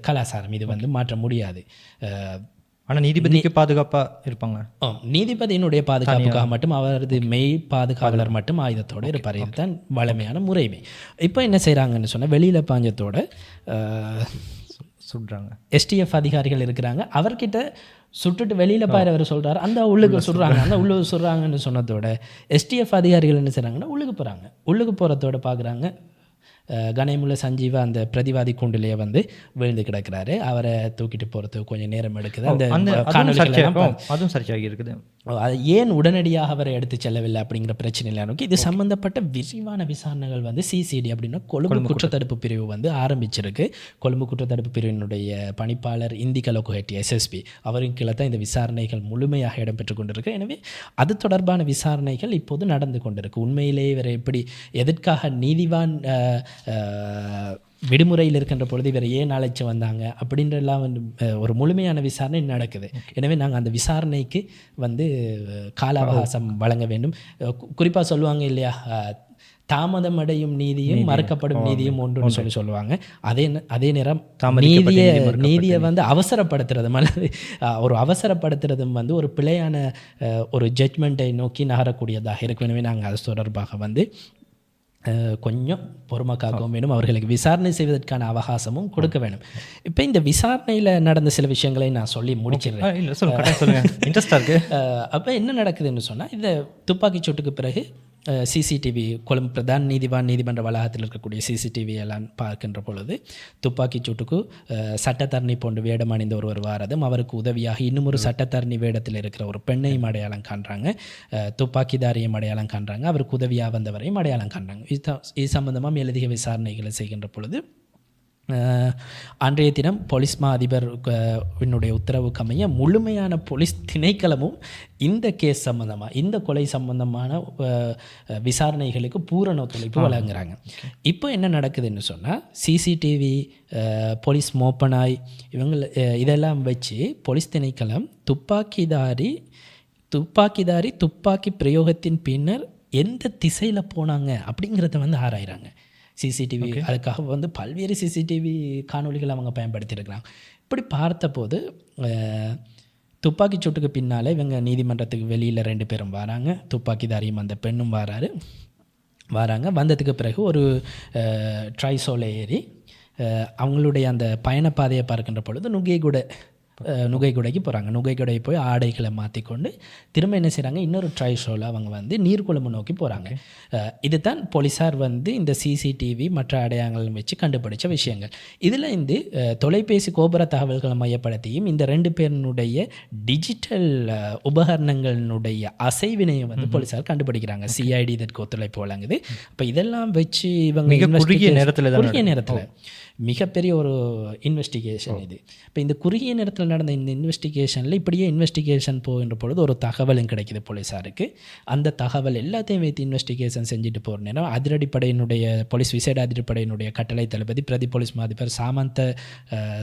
கலாச்சாரம், இது வந்து மாற்ற முடியாது. ஆனால் நீதிபதிக்கு பாதுகாப்பாக இருப்பாங்க. நீதிபதியினுடைய பாதுகாப்புக்காக மட்டும் அவரது மெய் பாதுகாவலர் மட்டும் ஆயுதத்தோடு இருப்பார். இதுதான் வழமையான முறைமை. இப்போ என்ன செய்கிறாங்கன்னு சொன்னால், வெளியில் பாஞ்சத்தோட சுடுறாங்க. எஸ்டிஎஃப் அதிகாரிகள் இருக்கிறாங்க, அவர்கிட்ட சுட்டுட்டு வெளியில் பாரு அவர் சொல்கிறார், அந்த உள்ளுக்கு சுடுறாங்க. அந்த உள்ளுக்கு சுடுறாங்கன்னு சொன்னதோட எஸ்டிஎஃப் அதிகாரிகள் என்ன செய்கிறாங்கன்னா உள்ளுக்கு போகிறாங்க. உள்ளுக்கு போகிறதோட பார்க்குறாங்க கணேமுல்ல சஞ்சீவா அந்த பிரதிவாதி கூண்டிலேயே வந்து விழுந்து கிடக்கிறாரு. அவரை தூக்கிட்டு போகிறதுக்கு கொஞ்சம் நேரம் எடுக்குது. அந்த அதுவும் சர்ச்சையாகி இருக்குது. அது ஏன் உடனடியாக அவரை எடுத்து செல்லவில்லை அப்படிங்கிற பிரச்சனையில் நோக்கி இது சம்பந்தப்பட்ட விரிவான விசாரணைகள் வந்து சிசிடி அப்படின்னா கொழும்பு குற்றத்தடுப்பு பிரிவு வந்து ஆரம்பிச்சிருக்கு. கொழும்பு குற்றத்தடுப்பு பிரிவினுடைய பணிப்பாளர் இந்திக லோகஹெட்டி எஸ்எஸ்பி அவரின் கீழே தான் இந்த விசாரணைகள் முழுமையாக இடம்பெற்று கொண்டிருக்கு. எனவே அது தொடர்பான விசாரணைகள் இப்போது நடந்து கொண்டிருக்கு. உண்மையிலேயே இவர் எப்படி எதற்காக நீதிவான் விடுமுறையில் இருக்கின்ற பொழுது இவர் ஏன் அழைச்சி வந்தாங்க அப்படின்றலாம் வந்து ஒரு முழுமையான விசாரணை நடக்குது. எனவே நாங்கள் அந்த விசாரணைக்கு வந்து கால அவகாசம் வழங்க வேண்டும். குறிப்பாக சொல்லுவாங்க இல்லையா, தாமதம் அடையும் நீதியும் மறுக்கப்படும் நீதியும் ஒன்றுன்னு சொல்லுவாங்க. அதே நேரம் நீதியை வந்து அவசரப்படுத்துறதும் அல்லது ஒரு அவசரப்படுத்துறதும் வந்து ஒரு பிழையான ஒரு ஜட்மெண்ட்டை நோக்கி நகரக்கூடியதாக இருக்கும். எனவே நாங்கள் அது தொடர்பாக வந்து கொஞ்சம் பொறுமை காக்கவும் வேணும், அவர்களுக்கு விசாரணை செய்வதற்கான அவகாசமும் கொடுக்க வேணும். இப்போ இந்த விசாரணையில் நடந்த சில விஷயங்களை நான் சொல்லி முடிச்சிடுறேன். இல்லை சொல்லுங்கள், இன்ட்ரெஸ்டாக இருக்குது. அப்போ என்ன நடக்குதுன்னு சொன்னால், இந்த துப்பாக்கிச் சூட்டுக்கு பிறகு சிசிடிவி கொழும்பு பிரதான நீதிமன்ற வளாகத்தில் இருக்கக்கூடிய சிசிடிவி எல்லாம் பார்க்கின்ற பொழுது துப்பாக்கிச் சூட்டுக்கு சட்டத்தரணி போன்று வேடம் அணிந்த ஒருவர் வாரதும், அவருக்கு உதவியாக இன்னும் ஒரு சட்டத்தரணி வேடத்தில் இருக்கிற ஒரு பெண்ணையும் அடையாளம் காண்றாங்க, துப்பாக்கிதாரியும் அடையாளம் காண்றாங்க, அவருக்கு உதவியாக வந்தவரையும் அடையாளம் காண்றாங்க. இது சம்பந்தமாக மேலதிக விசாரணைகளை செய்கின்ற பொழுது அன்றைய தினம் போலீஸ் மா அதிபர் என்னுடைய உத்தரவுக்கு அமைய முழுமையான போலீஸ் திணைக்களமும் இந்த கேஸ் சம்பந்தமாக, இந்த கொலை சம்பந்தமான விசாரணைகளுக்கு பூரண ஒத்துழைப்பு வழங்குறாங்க. இப்போ என்ன நடக்குதுன்னு சொன்னால், சிசிடிவி, போலீஸ் மோப்பனாய், இதெல்லாம் வச்சு போலீஸ் திணைக்களம் துப்பாக்கிதாரி துப்பாக்கி பிரயோகத்தின் பின்னர் எந்த திசையில் போனாங்க அப்படிங்கிறத ஆராயிறாங்க. சிசிடிவி அதுக்காக பல்வேறு சிசிடிவி காணொலிகள் அவங்க பயன்படுத்தியிருக்கிறாங்க. இப்படி பார்த்தபோது துப்பாக்கிச் சூட்டுக்கு பின்னால் இவங்க நீதிமன்றத்துக்கு வெளியில் 2 பேரும் வராங்க, துப்பாக்கிதாரியும் அந்த பெண்ணும் வராங்க. வந்ததுக்கு பிறகு ஒரு ட்ரைசோலை ஏறி அவங்களுடைய அந்த பயணப்பாதையை பார்க்கின்ற பொழுது நுகைகுடைக்கு போகிறாங்க. நுகைகுடை போய் ஆடைகளை மாற்றிக்கொண்டு திரும்ப என்ன செய்கிறாங்க, இன்னொரு ட்ரைஷோவில் அவங்க நீர்குழம்பு நோக்கி போகிறாங்க. இதுதான் போலீஸார் இந்த சிசிடிவி மற்ற அடையாளங்கள் வச்சு கண்டுபிடிச்ச விஷயங்கள். இதில் தொலைபேசி கோபுர தகவல்களை மையப்படுத்தியும் இந்த 2 பேருடைய டிஜிட்டல் உபகரணங்களுடைய அசைவினையை போலீஸார் கண்டுபிடிக்கிறாங்க. சிஐடி இதற்கு ஒத்துழைப்பு வழங்குது. அப்போ இதெல்லாம் வச்சு இவங்க குறுகிய நேரத்தில் மிகப்பெரிய ஒரு இன்வெஸ்டிகேஷன் இது. இப்போ இந்த குறுகிய நேரத்தில் நடந்த இந்த இன்வெஸ்டிகேஷனில் இப்படியே இன்வெஸ்டிகேஷன் போகின்ற பொழுது ஒரு தகவலும் கிடைக்கிது போலீஸாருக்கு. அந்த தகவல் எல்லாத்தையும் வைத்து இன்வெஸ்டிகேஷன் செஞ்சுட்டு போகிற நேரம் அதிரடிப்படையினுடைய போலீஸ் விசேட அதிரடிப்படையினுடைய கட்டளை தளபதி பிரதி போலீஸ் மாதிபர்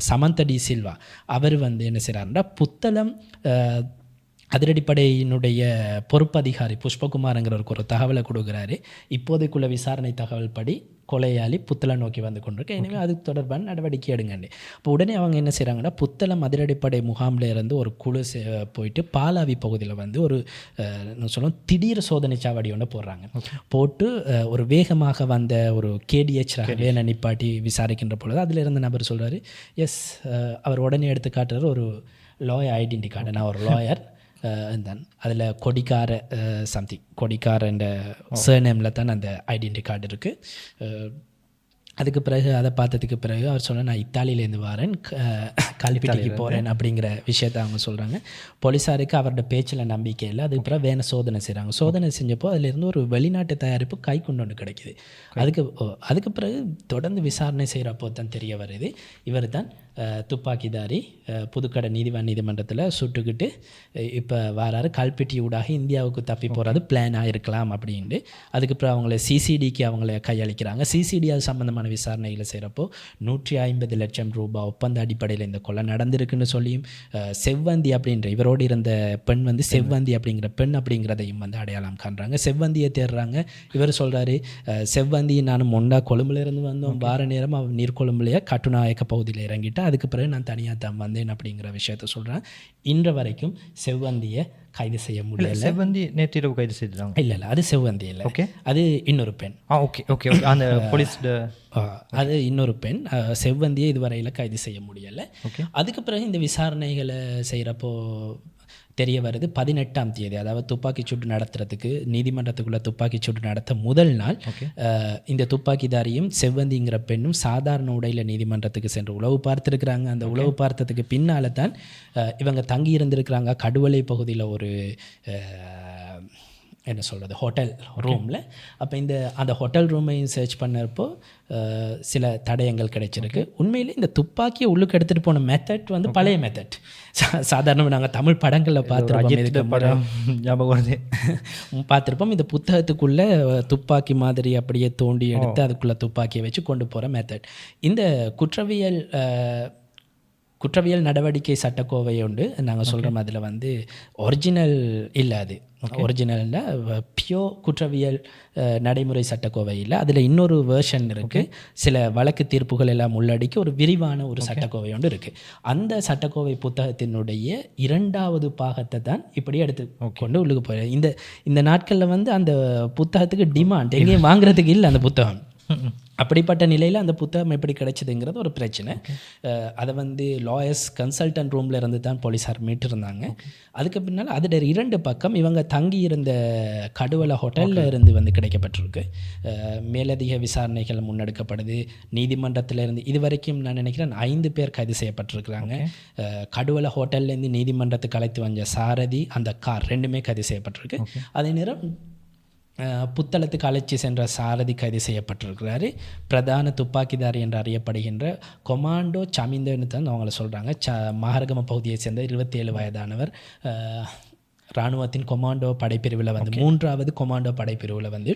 சமந்த டி சில்வா அவர் என்ன செய்கிறாருன்னா, புத்தளம் அதிரடிப்படையினுடைய பொறுப்பு அதிகாரி புஷ்பகுமார்ங்கிறவருக்கு ஒரு தகவலை கொடுக்குறாரு. இப்போதைக்குள்ள விசாரணை தகவல் படி கொலையாளி புத்தளம் நோக்கி கொண்டிருக்கு, எனவே அது தொடர்பான நடவடிக்கை எடுங்கண்டு. இப்போ உடனே அவங்க என்ன செய்கிறாங்கன்னா, புத்தளம் அதிரடிப்படை முகாமில் இருந்து ஒரு குழு போயிட்டு பாலாவி பகுதியில் ஒரு திடீர் சோதனை சாவடி ஒன்று போடுறாங்க. போட்டு ஒரு வேகமாக வந்த ஒரு கேடிஹெச் வேனை நிப்பாட்டி விசாரிக்கின்ற பொழுது அதில் இருந்த நபர் சொல்கிறாரு, எஸ், அவர் உடனே எடுத்து காட்டுறாரு ஒரு லாயர் ஐடென்டி கார்டு, நான் ஒரு லாயர் தான், அதில் கொடிக்கார என்ற சர்நேமில் தான் அந்த ஐடென்டி கார்டு இருக்குது. அதுக்கு பிறகு அதை பார்த்ததுக்கு பிறகு அவர் சொன்ன, நான் இத்தாலியிலேருந்து வரேன், கல்பிட்டிக்கு போகிறேன் அப்படிங்கிற விஷயத்தை அவங்க சொல்கிறாங்க. போலீஸாருக்கு அவரோட பேச்சில் நம்பிக்கை இல்லை. அதுக்கு பிறகு வேணை சோதனை செய்கிறாங்க. சோதனை செஞ்சப்போ அதிலிருந்து ஒரு வெளிநாட்டு தயாரிப்பு கைக்குண்டு ஒன்று கிடைக்கிது. அதுக்கு பிறகு தொடர்ந்து விசாரணை செய்கிறப்போ தான் தெரிய வருது, இவர் தான் துப்பாக்கிதாரி புதுக்கடை நீதிமன்றத்தில் சுட்டுக்கிட்டு இப்போ வராரு, கல்பிட்டி ஊடாக இந்தியாவுக்கு தப்பி போகிறது பிளானாக இருக்கலாம் அப்படின்ட்டு. அதுக்கப்புறம் அவங்கள சிசிடிக்கு அவங்கள கையளிக்கிறாங்க. சிசிடி அது சம்பந்தமான விசாரணைகளை செய்கிறப்போ 150 லட்சம் ரூபாய் ஒப்பந்த அடிப்படையில் இந்த கொலை நடந்திருக்குன்னு சொல்லியும், செவ்வந்தி அப்படின்ற இவரோடு இருந்த பெண் செவ்வந்தி அப்படிங்கிற பெண் அப்படிங்கிறதையும் அடையாளம் காண்றாங்க. செவ்வந்தியை தேடுறாங்க. இவர் சொல்கிறாரு, செவ்வந்தி நானும் ஒன்றா கொழும்புலேருந்து வந்தோம், வார நேரம் அவன் நீர்கொழும்புலையே கட்டுநாயக்க பகுதியில் இறங்கிட்டு அதுக்கு பிறகு நான் தனியாக தான் வந்தேன் அப்படிங்கிற விஷயத்த சொல்கிறேன். இன்று வரைக்கும் செவ்வந்தியை கைது செய்ய முடியல. செவ்வந்தி நேற்றிரவு கைது செய்தாங்க. இல்லை, அது செவ்வந்தி இல்லை, அது இன்னொரு பெண். அந்த போலீஸ் அது இன்னொரு பெண். செவ்வந்தியை இதுவரையில் கைது செய்ய முடியலை. அதுக்கு பிறகு இந்த விசாரணைகளை செய்கிறப்போ தெரிய வருது, 18ஆம் தேதி, அதாவது துப்பாக்கிச் சூட்டு நடத்துறதுக்கு நீதிமன்றத்துக்குள்ள துப்பாக்கிச் சூட்டு நடத்த முதல் நாள் இந்த துப்பாக்கிதாரியும் செவ்வந்திங்கிற பெண்ணும் சாதாரண உடையில் நீதிமன்றத்துக்கு சென்று உளவு பார்த்துருக்குறாங்க. அந்த உளவு பார்த்ததுக்கு பின்னால் தான் இவங்க தங்கி இருந்திருக்கிறாங்க கடுவலை பகுதியில் ஒரு என்ன சொல்கிறது ஹோட்டல் ரூமில். அப்போ அந்த ஹோட்டல் ரூமையும் சர்ச் பண்ணப்போ சில தடயங்கள் கிடைச்சிருக்கு. உண்மையிலே இந்த துப்பாக்கியை உள்ளுக்கு எடுத்துகிட்டு போன மெத்தட் பழைய மெத்தட். சாதாரணமாக நாங்கள் தமிழ் படங்களில் பார்த்துருப்போம். இந்த புத்தகத்துக்குள்ளே துப்பாக்கி மாதிரி அப்படியே தோண்டி எடுத்து அதுக்குள்ளே துப்பாக்கியை வச்சு கொண்டு போகிற மெத்தட். இந்த குற்றவியல் நடவடிக்கை சட்டக்கோவை உண்டு நாங்கள் சொல்கிற அதில் ஒரிஜினல் இல்லை, அது ஒரிஜினலில் பியோ குற்றவியல் நடைமுறை சட்டக்கோவையில் அதில் இன்னொரு வேர்ஷன் இருக்குது. சில வழக்கு தீர்ப்புகள் எல்லாம் உள்ளடக்கி ஒரு விரிவான ஒரு சட்டக்கோவை ஒன்று இருக்குது. அந்த சட்டக்கோவை புத்தகத்தினுடைய 2வது பாகத்தை தான் இப்படி எடுத்து கொண்டு உள்ளுக்கு போய் இந்த நாட்களில் வந்து அந்த புத்தகத்துக்கு டிமாண்ட் எங்கேயும் வாங்குறதுக்கு இல்லை அந்த புத்தகம். அப்படிப்பட்ட நிலையில் அந்த புத்தகம் எப்படி கிடைச்சதுங்கிறது ஒரு பிரச்சனை. அதை வந்து லாயர்ஸ் கன்சல்டன்ட் ரூமில் இருந்து தான் போலீஸார் மீட்டிருந்தாங்க. அதுக்கு பின்னால் அதோட 2 பக்கம் இவங்க தங்கி இருந்த கடுவலை ஹோட்டலில் இருந்து வந்து கிடைக்கப்பட்டிருக்கு. மேலதிக விசாரணைகள் முன்னெடுக்கப்படுது. நீதிமன்றத்தில் இருந்து இது வரைக்கும் நான் நினைக்கிறேன் 5 பேர் கைது செய்யப்பட்டிருக்கிறாங்க. கடுவலை ஹோட்டல்லேருந்து நீதிமன்றத்துக்கு அழைத்து வந்த சாரதி, அந்த கார் 2மே கைது செய்யப்பட்டிருக்கு. அதே நேரம் புத்தளத்துக்கு அழைச்சி சென்ற சாரதி கைது செய்யப்பட்டிருக்கிறாரு. பிரதான துப்பாக்கிதாரி என்று அறியப்படுகின்ற கொமாண்டோ சமிந்தன்னு தான் அவங்கள சொல்கிறாங்க. மஹரகம பகுதியை சேர்ந்த 27 வயதானவர். இராணுவத்தின் கொமாண்டோ படைப்பிரிவில் வந்து 3வது கொமாண்டோ படைப்பிரிவில் வந்து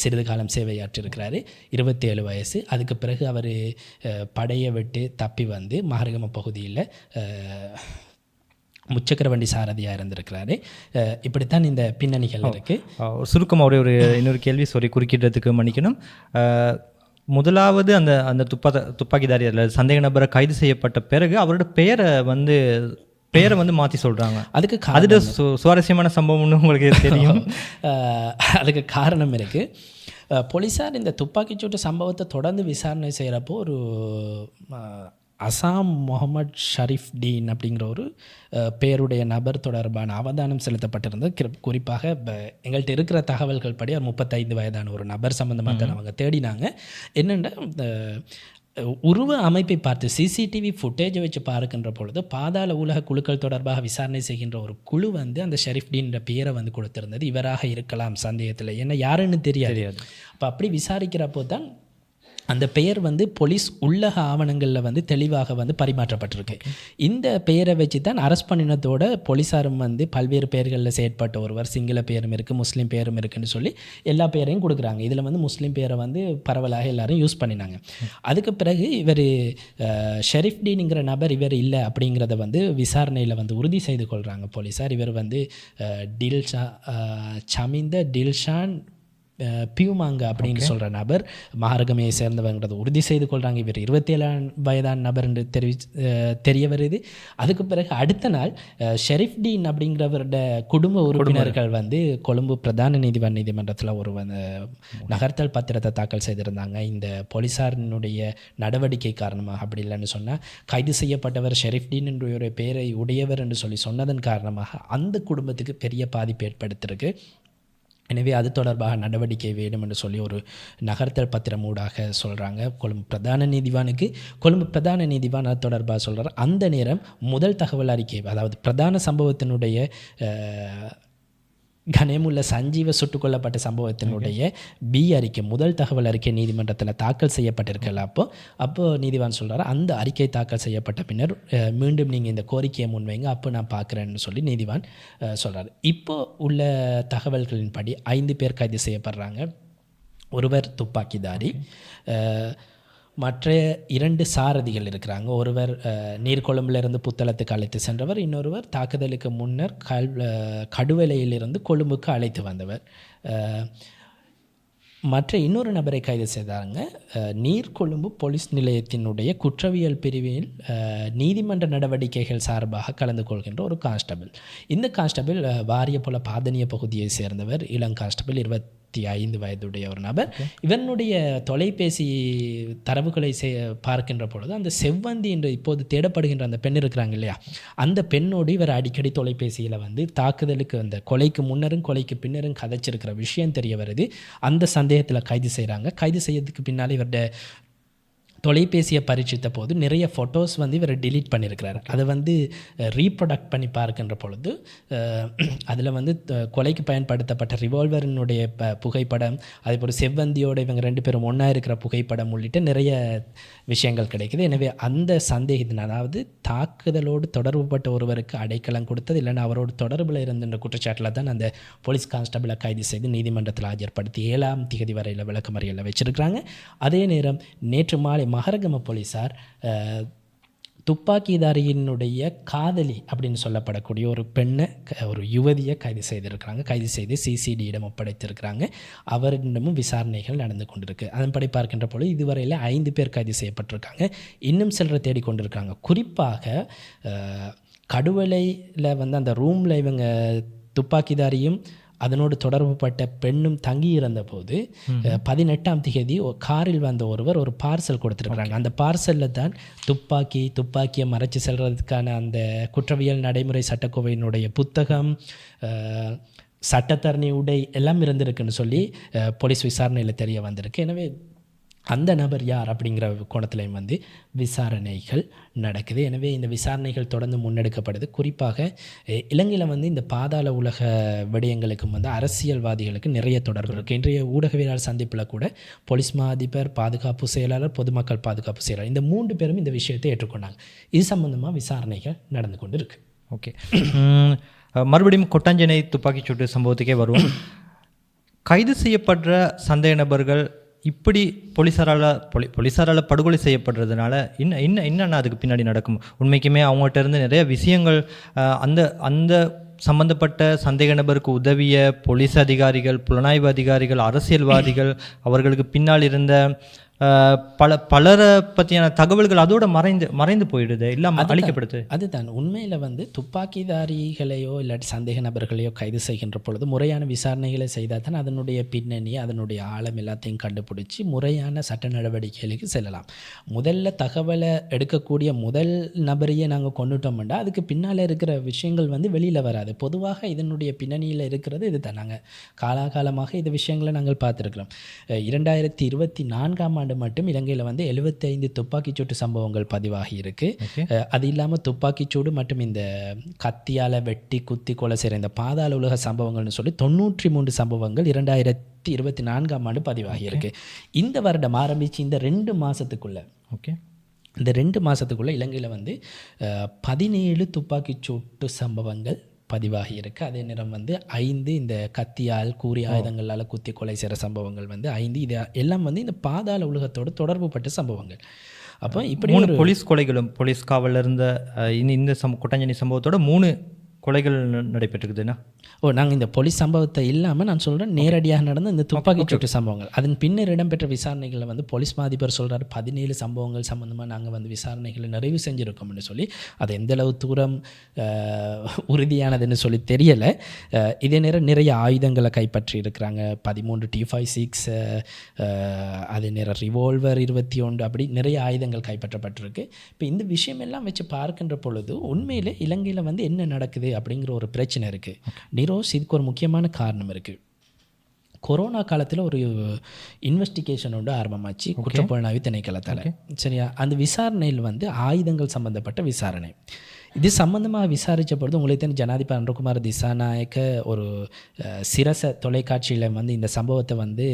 சிறிது காலம் சேவையாற்றிருக்கிறாரு. 27 வயசு. அதுக்கு பிறகு அவர் படையை விட்டு தப்பி வந்து மஹரகம பகுதியில் முச்சக்கர வண்டி சாரதியாக இருந்திருக்கிறாரு. இப்படித்தான் இந்த பின்னணிகள் இருக்குது. சுருக்கமாக ஒரு இன்னொரு கேள்வி குறுக்கிடுறதுக்கு மன்னிக்கணும். முதலாவது அந்த துப்பாக்கிதாரி அல்லது சந்தேக நபரை கைது செய்யப்பட்ட பிறகு அவரோட பெயரை வந்து மாற்றி சொல்கிறாங்க. அதுக்கு சுவாரஸ்யமான சம்பவம்னு உங்களுக்கு தெரியும். அதுக்கு காரணம் இருக்குது. போலீஸார் இந்த துப்பாக்கிச்சூட்டு சம்பவத்தை தொடர்ந்து விசாரணை செய்கிறப்போ ஒரு அசாம் முகமது ஷரீஃப் டீன் அப்படிங்கிற ஒரு பேருடைய நபர் தொடர்பான அவதானம் செலுத்தப்பட்டிருந்தது. குறிப்பாக எங்கள்கிட்ட இருக்கிற தகவல்கள் படி 35 வயதான ஒரு நபர் சம்மந்தமாக தான் அவங்க தேடினாங்க. என்னென்னா உருவ அமைப்பை பார்த்து சிசிடிவி ஃபுட்டேஜை வச்சு பார்க்கின்ற பொழுது பாதாள உலக குழுக்கள் தொடர்பாக விசாரணை செய்கின்ற ஒரு குழு வந்து அந்த ஷெரீஃப் டீன்ற பேரை வந்து கொடுத்திருந்தது. இவராக இருக்கலாம் சந்தேகத்தில், ஏன்னா யாருன்னு தெரியாது. அப்போ அப்படி விசாரிக்கிறப்போ தான் அந்த பெயர் வந்து போலீஸ் உள்ளக ஆவணங்களில் வந்து தெளிவாக வந்து பரிமாற்றப்பட்டிருக்கு. இந்த பெயரை வச்சு தான் அரெஸ்ட் பண்ணினதோட போலீஸாரும் வந்து பல்வேறு பெயர்களில் செயற்பட்ட ஒருவர், சிங்கள பேரும் இருக்குது, முஸ்லீம் பேரும் இருக்குன்னு சொல்லி எல்லா பேரையும் கொடுக்குறாங்க. இதில் வந்து முஸ்லீம் பேரை வந்து பரவலாக எல்லாரும் யூஸ் பண்ணினாங்க. அதுக்கு பிறகு இவர் ஷெரீஃப் டீனுங்கிற நபர் இவர் இல்லை அப்படிங்கிறத வந்து விசாரணையில் வந்து உறுதி செய்து கொள்கிறாங்க போலீஸார். இவர் வந்து டில்ஷான் பியூமாங்க அப்படின்னு சொல்கிற நபர் மஹரகமையை சேர்ந்தவங்கிறத உறுதி செய்து கொள்கிறாங்க. இவர் 27 வயதான நபர் என்று தெரிய வருது. அதுக்கு பிறகு அடுத்த நாள் ஷெரீஃப் டீன் அப்படிங்கிறவரோட குடும்ப உறுப்பினர்கள் வந்து கொழும்பு பிரதான நீதிமன்றத்தில் ஒரு நகர்த்தல் பத்திரத்தை தாக்கல் செய்திருந்தாங்க. இந்த போலீஸாரினுடைய நடவடிக்கை காரணமாக, அப்படி இல்லைன்னு சொன்னால் கைது செய்யப்பட்டவர் ஷெரீஃப் டீன் என்ற ஒரு பெயரை உடையவர் என்று சொல்லி சொன்னதன் காரணமாக அந்த குடும்பத்துக்கு பெரிய பாதிப்பு ஏற்படுத்திருக்கு. எனவே அது தொடர்பாக நடவடிக்கை வேணும் என்று சொல்லி ஒரு நகர்த்தல் பத்திரம் ஊடாக சொல்கிறாங்க கொழும்பு பிரதான நீதிவானுக்கு. கொழும்பு பிரதான நீதிவான் அது தொடர்பாக சொல்கிறார். அந்த நேரம் முதல் தகவல் அறிக்கை, அதாவது பிரதான சம்பவத்தினுடைய கனேமுல்ல சஞ்சீவ சுட்டுக் கொல்லப்பட்ட சம்பவத்தினுடைய பி அறிக்கை, முதல் தகவல் அறிக்கை நீதிமன்றத்தில் தாக்கல் செய்யப்பட்டிருக்கல. அப்போது நீதிவான் சொல்கிறார், அந்த அறிக்கை தாக்கல் செய்யப்பட்ட பின்னர் மீண்டும் நீங்கள் இந்த கோரிக்கையை முன்வைங்க, அப்போ நான் பார்க்குறேன்னு சொல்லி நீதிவான் சொல்கிறார். இப்போது உள்ள தகவல்களின்படி 5 பேர் கைது செய்யப்படுறாங்க. ஒருவர் துப்பாக்கிதாரி, மற்ற 2 சாரதிகள் இருக்கிறாங்க. ஒருவர் நீர்கொழும்பிலிருந்து புத்தளத்துக்கு அழைத்து சென்றவர், இன்னொருவர் தாக்குதலுக்கு முன்னர் கடுவலையிலிருந்து கொழும்புக்கு அழைத்து வந்தவர். மற்ற இன்னொரு நபரை கைது செய்தாங்க. நீர்கொழும்பு போலீஸ் நிலையத்தினுடைய குற்றவியல் பிரிவில் நீதிமன்ற நடவடிக்கைகள் சார்பாக கலந்து கொள்கின்ற ஒரு கான்ஸ்டபிள். இந்த கான்ஸ்டபிள் வாரியபுல பாதனிய பகுதியை சேர்ந்தவர், இளம் கான்ஸ்டபிள், 25 வயதுடைய ஒரு நபர். இவனுடைய தொலைபேசி தரவுகளை பார்க்கின்ற பொழுது அந்த செவ்வந்தி என்று இப்போது தேடப்படுகின்ற அந்த பெண் இருக்கிறாங்க இல்லையா, அந்த பெண்ணோடு இவர் அடிக்கடி தொலைபேசியில் வந்து தாக்குதலுக்கு, அந்த கொலைக்கு முன்னரும் கொலைக்கு பின்னரும் கதைச்சிருக்கிற விஷயம் தெரிய வருது. அந்த சந்தேகத்தில் கைது செய்கிறாங்க. கைது செய்யறதுக்கு பின்னால் இவருடைய தொலைபேசியை பரீட்சித்த போது நிறைய ஃபோட்டோஸ் வந்து இவர் டிலீட் பண்ணியிருக்கிறார். அதை வந்து ரீப்ரொடக்ட் பண்ணி பார்க்கின்ற பொழுது அதில் வந்து கொலைக்கு பயன்படுத்தப்பட்ட ரிவால்வரினுடைய புகைப்படம், அதேபோல் செவ்வந்தியோடு இவங்க 2 பேரும் ஒன்றா இருக்கிற புகைப்படம் உள்ளிட்ட நிறைய விஷயங்கள் கிடைக்குது. எனவே அந்த சந்தேகத்தின், அதாவது தாக்குதலோடு தொடர்புபட்ட ஒருவருக்கு அடைக்கலம் கொடுத்தது இல்லைன்னா அவரோடு தொடர்பில் இருந்த குற்றச்சாட்டில் தான் அந்த போலீஸ் கான்ஸ்டபிளை கைது செய்து நீதிமன்றத்தில் ஆஜர்படுத்தி 7ஆம் தேதி வரையில் விளக்கமறியலில் வச்சிருக்கிறாங்க. அதே நேரம் நேற்று மாலை மஹரகம போலீஸார் துப்பாக்கிதாரியினுடைய காதலி அப்படின்னு சொல்லப்படக்கூடிய ஒரு பெண்ணை ஒரு யுவதியை கைது செய்திருக்கிறாங்க. கைது செய்து சிசிடியிடம் ஒப்படைத்திருக்கிறாங்க. அவரிடமும் விசாரணைகள் நடந்து கொண்டிருக்கு. அதன்படி பார்க்கின்ற பொழுது இதுவரையில் 5 பேர் கைது செய்யப்பட்டிருக்காங்க. இன்னும் சிலரை தேடிக்கொண்டிருக்காங்க. குறிப்பாக கடுவலையில் வந்து அந்த ரூமில் இவங்க துப்பாக்கிதாரியும் அதனோடு தொடர்புபட்ட பெண்ணும் தங்கி இருந்த போது 18ஆம் தேதி காரில் வந்த ஒருவர் ஒரு பார்சல் கொடுத்துருக்குறாங்க. அந்த பார்சலில் தான் துப்பாக்கியை மறைச்சு செல்றதுக்கான அந்த குற்றவியல் நடைமுறை சட்டக்கோவையினுடைய புத்தகம், சட்டத்தரணி உடை எல்லாம் இருந்திருக்குன்னு சொல்லி போலீஸ் விசாரணையில் தெரிய வந்திருக்கு. எனவே அந்த நபர் யார் அப்படிங்கிற கோணத்திலையும் வந்து விசாரணைகள் நடக்குது. எனவே இந்த விசாரணைகள் தொடர்ந்து முன்னெடுக்கப்படுது. குறிப்பாக இலங்கையில் வந்து இந்த பாதாள உலக விடயங்களுக்கும் வந்து அரசியல்வாதிகளுக்கு நிறைய தொடர்பு இருக்குது. இன்றைய ஊடகவியலாளர் சந்திப்பில் கூட போலீஸ் மா அதிபர், பாதுகாப்பு செயலாளர், பொதுமக்கள் பாதுகாப்பு செயலாளர் இந்த 3 பேரும் இந்த விஷயத்தை ஏற்றுக்கொண்டாங்க. இது சம்பந்தமாக விசாரணைகள் நடந்து கொண்டு இருக்கு. ஓகே, மறுபடியும் கொட்டாஞ்சனை துப்பாக்கிச்சூட்டு சம்பவத்துக்கே வருவோம். கைது செய்யப்படுற சந்தேக நபர்கள் இப்படி போலீஸாரால் படுகொலை செய்யப்படுறதுனால என்னென்ன அதுக்கு பின்னாடி நடக்கும்? உண்மைக்குமே அவங்ககிட்ட இருந்து நிறைய விஷயங்கள் அந்த சம்பந்தப்பட்ட சந்தேக நபருக்கு உதவிய போலீஸ் அதிகாரிகள், புலனாய்வு அதிகாரிகள், அரசியல்வாதிகள், அவர்களுக்கு பின்னால் இருந்த பலரை பற்றியான தகவல்கள் அதோட மறைந்து போயிடுது, இல்லாமல் அழிக்கப்படுது. அதுதான் உண்மையில் வந்து துப்பாக்கிதாரிகளையோ இல்லாட்டி சந்தேக நபர்களையோ கைது செய்கின்ற பொழுது முறையான விசாரணைகளை செய்தால் தான் அதனுடைய பின்னணி, அதனுடைய ஆழம் எல்லாத்தையும் கண்டுபிடிச்சி முறையான சட்ட நடவடிக்கைகளுக்கு செல்லலாம். முதல்ல தகவலை எடுக்கக்கூடிய முதல் நபரையே நாங்கள் கொண்டுட்டோம்னா அதுக்கு பின்னால் இருக்கிற விஷயங்கள் வந்து வெளியில் வராது. பொதுவாக இதனுடைய பின்னணியில் இருக்கிறது இது தான். நாங்கள் காலாகாலமாக இந்த விஷயங்களை நாங்கள் பார்த்துருக்கிறோம். 2024ஆம் ஆண்டு மட்டும் இலங்கையில் வந்து 75 துப்பாக்கிச்சூட்டு சம்பவங்கள் பதிவாகி இருக்கு. அது இல்லாமல் துப்பாக்கிச்சூடு மற்றும் இந்த கத்தியால் வெட்டி குத்தி கொலை செய்கிற இந்த பாதாள உலக சம்பவங்கள்னு சொல்லி 93 சம்பவங்கள் 2024ஆம் ஆண்டு பதிவாகி இருக்கு. இந்த வருடம் ஆரம்பித்து இந்த 2 மாதத்துக்குள்ள இந்த 2 மாதத்துக்குள்ளே இலங்கையில் வந்து 17 துப்பாக்கிச்சூட்டு சம்பவங்கள் பதிவாகி இருக்குது. அதே நேரம் வந்து 5 இந்த கத்தியால் கூறி ஆயுதங்களால் குத்தி கொலை செய்கிற சம்பவங்கள் வந்து 5. இது எல்லாம் வந்து இந்த பாதாள உலகத்தோடு தொடர்பு பட்ட சம்பவங்கள். அப்போ இப்படி 3 போலீஸ் கொலைகளும், போலீஸ் காவலில் இருந்த இந்த கொட்டாஞ்சனி சம்பவத்தோட 3 கொலைகள் நடைபெற்றுக்குதுன்னா நாங்கள் இந்த போலீஸ் சம்பவத்தை இல்லாமல் நான் சொல்கிறேன் நேரடியாக நடந்த இந்த துப்பாக்கிச்சூட்டு சம்பவங்கள். அதன் பின்னர் இடம்பெற்ற விசாரணைகளில் வந்து போலீஸ் மாதிபர் சொல்கிறார் 17 சம்பவங்கள் சம்மந்தமாக நாங்கள் வந்து விசாரணைகளை நிறைவு செஞ்சுருக்கோம்னு சொல்லி. அது எந்தளவு தூரம் உறுதியானதுன்னு சொல்லி தெரியலை. இதே நேரம் நிறைய ஆயுதங்களை கைப்பற்றி இருக்கிறாங்க. 13 T56, அதே நேரம் ரிவால்வர் 21, அப்படி நிறைய ஆயுதங்கள் கைப்பற்றப்பட்டிருக்கு. இப்போ இந்த விஷயம் எல்லாம் வச்சு பார்க்கின்ற பொழுது உண்மையில் இலங்கையில் வந்து என்ன நடக்குது அப்படிங்கிற ஒரு பிரச்சனை இருக்குது. நிரோஸ், இதுக்கு ஒரு முக்கியமான காரணம் இருக்குது. கொரோனா காலத்தில் ஒரு இன்வெஸ்டிகேஷன் ஒன்று ஆரம்பமாச்சு குற்றப்புலனாய்வு திணைக்களத்தால். சரியா? அந்த விசாரணையில் வந்து ஆயுதங்கள் சம்மந்தப்பட்ட விசாரணை. இது சம்மந்தமாக விசாரித்தபொழுது உங்களுக்கு தெரியும் ஜனாதிபதி அனுரகுமார திசாநாயக்க ஒரு சிரச தொலைக்காட்சியில் வந்து இந்த சம்பவத்தை வந்து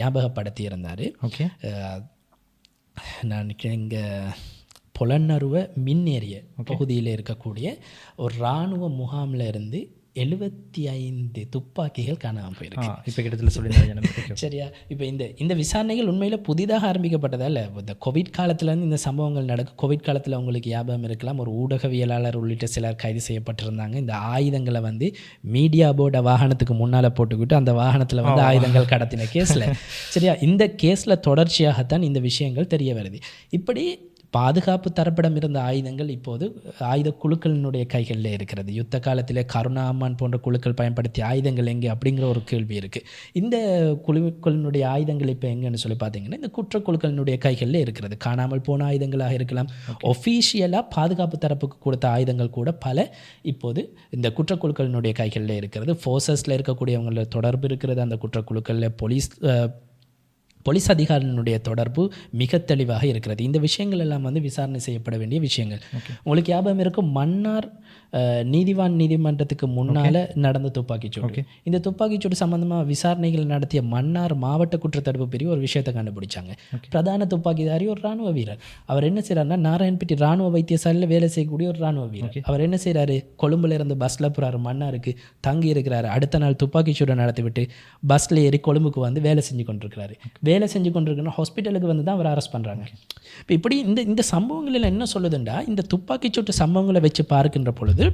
ஞாபகப்படுத்தி இருந்தார். நான் இங்கே பொலன்னறுவ மின்னேறிய பகுதியில் இருக்கக்கூடிய ஒரு இராணுவ முகாமில் இருந்து 75 துப்பாக்கிகள் காணாமல் போயிருக்கு. இப்போ கிட்டத்தில் சொல்லி சரியா? இப்போ இந்த விசாரணைகள் உண்மையில் புதிதாக ஆரம்பிக்கப்பட்டதால் இந்த கோவிட் காலத்துலேருந்து இந்த சம்பவங்கள் நடக்கும். கோவிட் காலத்தில் உங்களுக்கு ஞாபகம் இருக்கலாம், ஒரு ஊடகவியலாளர் உள்ளிட்ட சிலர் கைது செய்யப்பட்டிருந்தாங்க. இந்த ஆயுதங்களை வந்து மீடியா போர்ட வாகனத்துக்கு முன்னால் போட்டுக்கிட்டு அந்த வாகனத்தில் வந்து ஆயுதங்கள் கடத்தின கேஸில். சரியா? இந்த கேஸில் தொடர்ச்சியாகத்தான் இந்த விஷயங்கள் தெரிய வருது. இப்படி பாதுகாப்பு தரப்பிடம் இருந்த ஆயுதங்கள் இப்போது ஆயுத குழுக்களினுடைய கைகளில் இருக்கிறது. யுத்த காலத்தில் கருணா அம்மான் போன்ற குழுக்கள் பயன்படுத்திய ஆயுதங்கள் எங்கே அப்படிங்கிற ஒரு கேள்வி இருக்குது. இந்த குழுக்களினுடைய ஆயுதங்கள் இப்போ எங்கன்னு சொல்லி பார்த்தீங்கன்னா இந்த குற்றக்குழுக்களினுடைய கைகளில் இருக்கிறது. காணாமல் போன ஆயுதங்களாக இருக்கலாம், ஒஃபீஷியலாக பாதுகாப்பு தரப்புக்கு கொடுத்த ஆயுதங்கள் கூட பல இப்போது இந்த குற்றக்குழுக்களினுடைய கைகளில் இருக்கிறது. ஃபோர்ஸஸில் இருக்கக்கூடியவங்கள தொடர்பு இருக்கிறது. அந்த குற்றக்குழுக்களில் போலீஸ் அதிகாரிகளுடைய தொடர்பு மிக தெளிவாக இருக்கிறது. இந்த விஷயங்கள் எல்லாம் வந்து விசாரணை செய்யப்பட வேண்டிய விஷயங்கள். உங்களுக்கு ஞாபகம் இருக்கும், மன்னார் நீதிமன்றத்துக்கு முன்னால் நடந்த துப்பாக்கிச்சூடு. இந்த துப்பாக்கிச்சூடு சம்பந்தமாக விசாரணைகள் நடத்திய மன்னார் மாவட்ட குற்றத்தடுப்பு பிரிவு ஒரு விஷயத்தை கண்டுபிடிச்சாங்க. பிரதான துப்பாக்கிதாரி ஒரு இராணுவ வீரர். அவர் என்ன செய்கிறாருன்னா நாராயண்பேட்டை இராணுவ வைத்தியசாலையில் வேலை செய்யக்கூடிய ஒரு இராணுவ வீரர். அவர் என்ன செய்கிறாரு, கொழும்புல இருந்து பஸ்ஸில் போகிறாரு, மன்னாருக்கு தங்கி இருக்கிறாரு. அடுத்த நாள் துப்பாக்கிச்சூடை நடத்திவிட்டு பஸ்ஸில் ஏறி கொழும்புக்கு வந்து வேலை செஞ்சு கொண்டிருக்கிறாரு. வேலை செஞ்சு கொண்டிருக்கிற ஹாஸ்பிட்டலுக்கு வந்து தான் அவர் அரெஸ்ட் பண்ணுறாங்க. இப்போ இப்படி இந்த சம்பவங்களில் என்ன சொல்லுதுண்டா, இந்த துப்பாக்கிச்சூட்டு சம்பவங்களை வச்சு பார்க்கின்ற பொழுது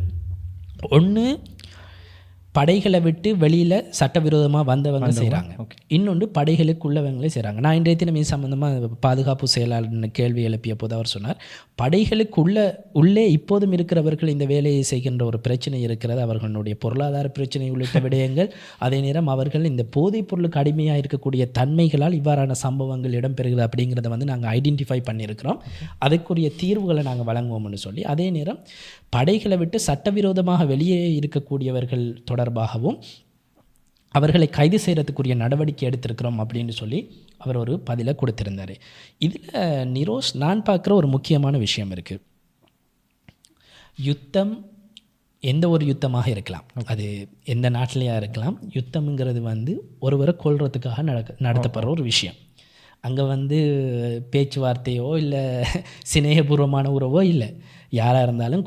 ஒன்று படைகளை விட்டு வெளியில் சட்டவிரோதமாக வந்தவங்க செய்கிறாங்க, இன்னொன்று படைகளுக்குள்ளவங்களே செய்கிறாங்க. நான் இன்றைய தினம் இது சம்மந்தமாக பாதுகாப்பு செயலாளர் கேள்வி எழுப்பிய போது அவர் சொன்னார், உள்ளே இப்போதும் இருக்கிறவர்கள் இந்த வேலையை செய்கின்ற ஒரு பிரச்சனை இருக்கிறது, அவர்களுடைய பொருளாதார பிரச்சனை உள்ளிட்ட விடயங்கள். அதே நேரம் அவர்கள் இந்த போதைப் பொருளுக்கு அடிமையாக இருக்கக்கூடிய தன்மைகளால் இவ்வாறான சம்பவங்கள் இடம்பெறுகிறது அப்படிங்கிறத வந்து நாங்கள் ஐடென்டிஃபை பண்ணியிருக்கிறோம், அதுக்குரிய தீர்வுகளை நாங்கள் வழங்குவோம்னு சொல்லி. அதே நேரம் படைகளை விட்டு சட்டவிரோதமாக வெளியே இருக்கக்கூடியவர்கள் தொடர்பாகவும் அவர்களை கைது செய்கிறதுக்குரிய நடவடிக்கை எடுத்திருக்கிறோம் அப்படின்னு சொல்லி அவர் ஒரு பதிலை கொடுத்திருந்தார். இதில் நிரோஷ், நான் பார்க்குற ஒரு முக்கியமான விஷயம் இருக்குது. யுத்தம் எந்த ஒரு யுத்தமாக இருக்கலாம், அது எந்த நாட்டிலையாக இருக்கலாம். யுத்தம்ங்கிறது வந்து ஒருவரை கொல்றதுக்காக நடத்தப்படுற ஒரு விஷயம். அங்கே வந்து பேச்சுவார்த்தையோ இல்லை சிநேகபூர்வமான உறவோ இல்லை, யாராக இருந்தாலும்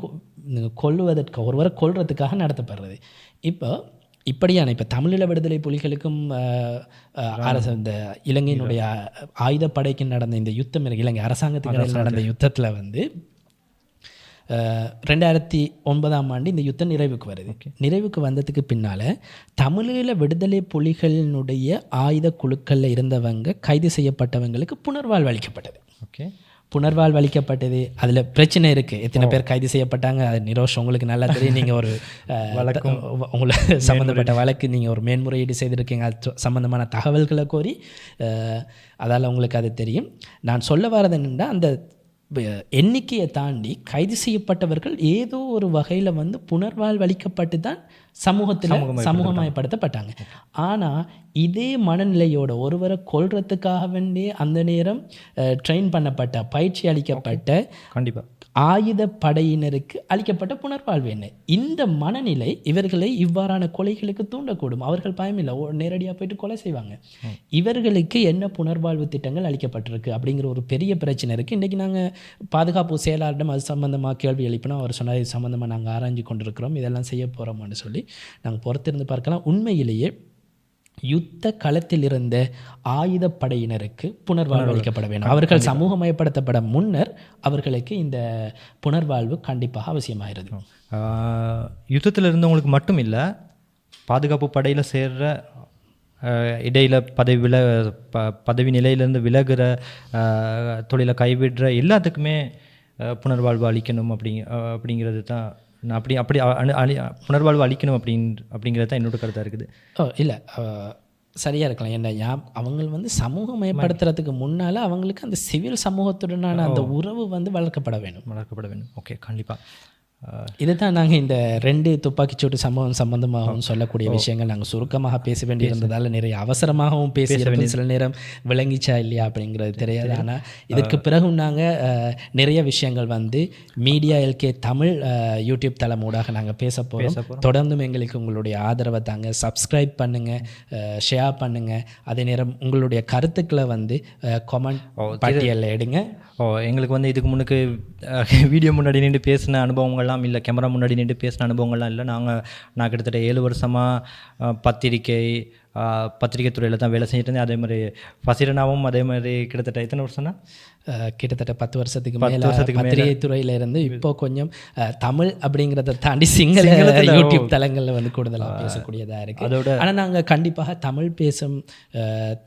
ஒருவரை கொல்றதுக்காக நடத்தப்படுறது. இப்போ தமிழீழ விடுதலை புலிகளுக்கும் இந்த இலங்கையினுடைய ஆயுதப்படைக்கு நடந்த இந்த யுத்தம், இலங்கை அரசாங்கத்துக்கு நடந்த யுத்தத்தில் வந்து 2009 இந்த யுத்தம் நிறைவுக்கு வருது. நிறைவுக்கு வந்ததுக்கு பின்னால் தமிழீழ விடுதலை புலிகளினுடைய ஆயுத குழுக்களில் இருந்தவங்க கைது செய்யப்பட்டவங்களுக்கு புனர்வாழ்வு அளிக்கப்பட்டது. புனர்வாழ்வு அளிக்கப்பட்டது. அதில் பிரச்சனை இருக்குது, எத்தனை பேர் கைது செய்யப்பட்டாங்க. அது நிரோஷ் உங்களுக்கு நல்லா தெரியும், நீங்கள் ஒரு உங்களை சம்மந்தப்பட்ட வழக்கு நீங்கள் ஒரு மேன்முறையீடு செய்திருக்கீங்க, அது சம்மந்தமான தகவல்களை கோரி, அதால் உங்களுக்கு அது தெரியும். நான் சொல்ல வரது என்னென்னா, அந்த எண்ணிக்கையை தாண்டி கைது செய்யப்பட்டவர்கள் ஏதோ ஒரு வகையில் வந்து புனர்வாழ்வு அளிக்கப்பட்டு தான் சமூகமயப்படுத்தப்பட்டாங்க. ஆனால் இதே மனநிலையோட ஒருவரை கொல்றதுக்காக வேண்டிய அந்த நேரம் ட்ரெயின் பண்ணப்பட்ட, பயிற்சி அளிக்கப்பட்ட கண்டிப்பாக ஆயுத படையினருக்கு அளிக்கப்பட்ட புனர்வாழ்வு என்ன? இந்த மனநிலை இவர்களை இவ்வாறான கொலைகளுக்கு தூண்டக்கூடும். அவர்கள் பயமில்லை, நேரடியாக போயிட்டு கொலை செய்வாங்க. இவர்களுக்கு என்ன புனர்வாழ்வு திட்டங்கள் அளிக்கப்பட்டிருக்கு அப்படிங்கிற ஒரு பெரிய பிரச்சனை இருக்குது. இன்றைக்கி நாங்கள் பாதுகாப்பு செயலாளரிடம் அது சம்மந்தமாக கேள்வி எழுப்பினோம். அவர் சொன்னார், இது சம்மந்தமாக நாங்கள் ஆராய்ஞ்சு கொண்டிருக்கிறோம், இதெல்லாம் செய்ய போகிறோம்னு சொல்லி. நாங்கள் பொறுத்திருந்து பார்க்கலாம். உண்மையிலேயே யுத்த களத்தில் இருந்த ஆயுதப்படையினருக்கு புனர்வாழ்வு அளிக்கப்பட வேண்டும். அவர்கள் சமூகமயப்படுத்தப்பட முன்னர் அவர்களுக்கு இந்த புனர்வாழ்வு கண்டிப்பாக அவசியமாகிறது. யுத்தத்தில் இருந்தவங்களுக்கு மட்டும் இல்லை, பாதுகாப்பு படையில் சேர்ற இடையில் பதவி நிலையிலேருந்து விலகுற, தொழிலை கைவிடுற எல்லாத்துக்குமே புனர்வாழ்வு அளிக்கணும் அப்படிங்கிறது தான் புனர்வாழ்வு அளிக்கணும் அப்படிங்கிறது தான் என்னோட கருத்தாக இருக்குது. இல்லை, சரியாக இருக்கலாம். என்ன அவங்க வந்து சமூகமயப்படுத்துறதுக்கு முன்னால் அவங்களுக்கு அந்த சிவில் சமூகத்துடனான அந்த உறவு வந்து வளர்க்கப்பட வேணும். ஓகே, கண்டிப்பாக. இதுதான் நாங்கள் இந்த 2 துப்பாக்கிச்சூட்டு சம்பவம் சம்பந்தமாகவும் சொல்லக்கூடிய விஷயங்கள் நாங்கள் சுருக்கமாக பேச வேண்டியிருந்ததால் நிறைய அவசரமாகவும் பேசி சில நேரம் விளங்கிச்சா இல்லையா அப்படிங்கிறது தெரியாது. ஆனால் இதற்கு பிறகும் நாங்கள் நிறைய விஷயங்கள் வந்து மீடியா எல்கே தமிழ் யூடியூப் தளம் ஊடாக நாங்கள் பேச போகிறோம். தொடர்ந்தும் எங்களுக்கு உங்களுடைய ஆதரவை தாங்க, சப்ஸ்கிரைப் பண்ணுங்கள், ஷேர் பண்ணுங்கள். அதே நேரம் உங்களுடைய கருத்துக்களை வந்து கமெண்ட் பட்டியலில் எடுங்க. எங்களுக்கு வந்து இதுக்கு முன்னுக்கு வீடியோ முன்னாடி நின்று பேசின அனுபவங்கள்லாம் இல்லை, கேமரா முன்னாடி நின்று பேசின அனுபவங்கள்லாம் இல்லை. நான் கிட்டத்தட்ட 7 வருஷமாக பத்திரிகை துறையில் தான் வேலை செஞ்சுட்டு இருந்தேன். அதே மாதிரி ஃபசிரனாவும் அதே மாதிரி கிட்டத்தட்ட எத்தனை வருஷம்னா கிட்டத்தட்ட 10 வருஷத்துக்கு மேலே பத்திரிகை துறையில் இருந்து இப்போ கொஞ்சம் தமிழ் அப்படிங்கிறத தாண்டி சிங்கள யூடியூப் தளங்களில் வந்து கூடுதலாக பேசக்கூடியதாக இருக்குது. அதோட ஆனால் நாங்கள் கண்டிப்பாக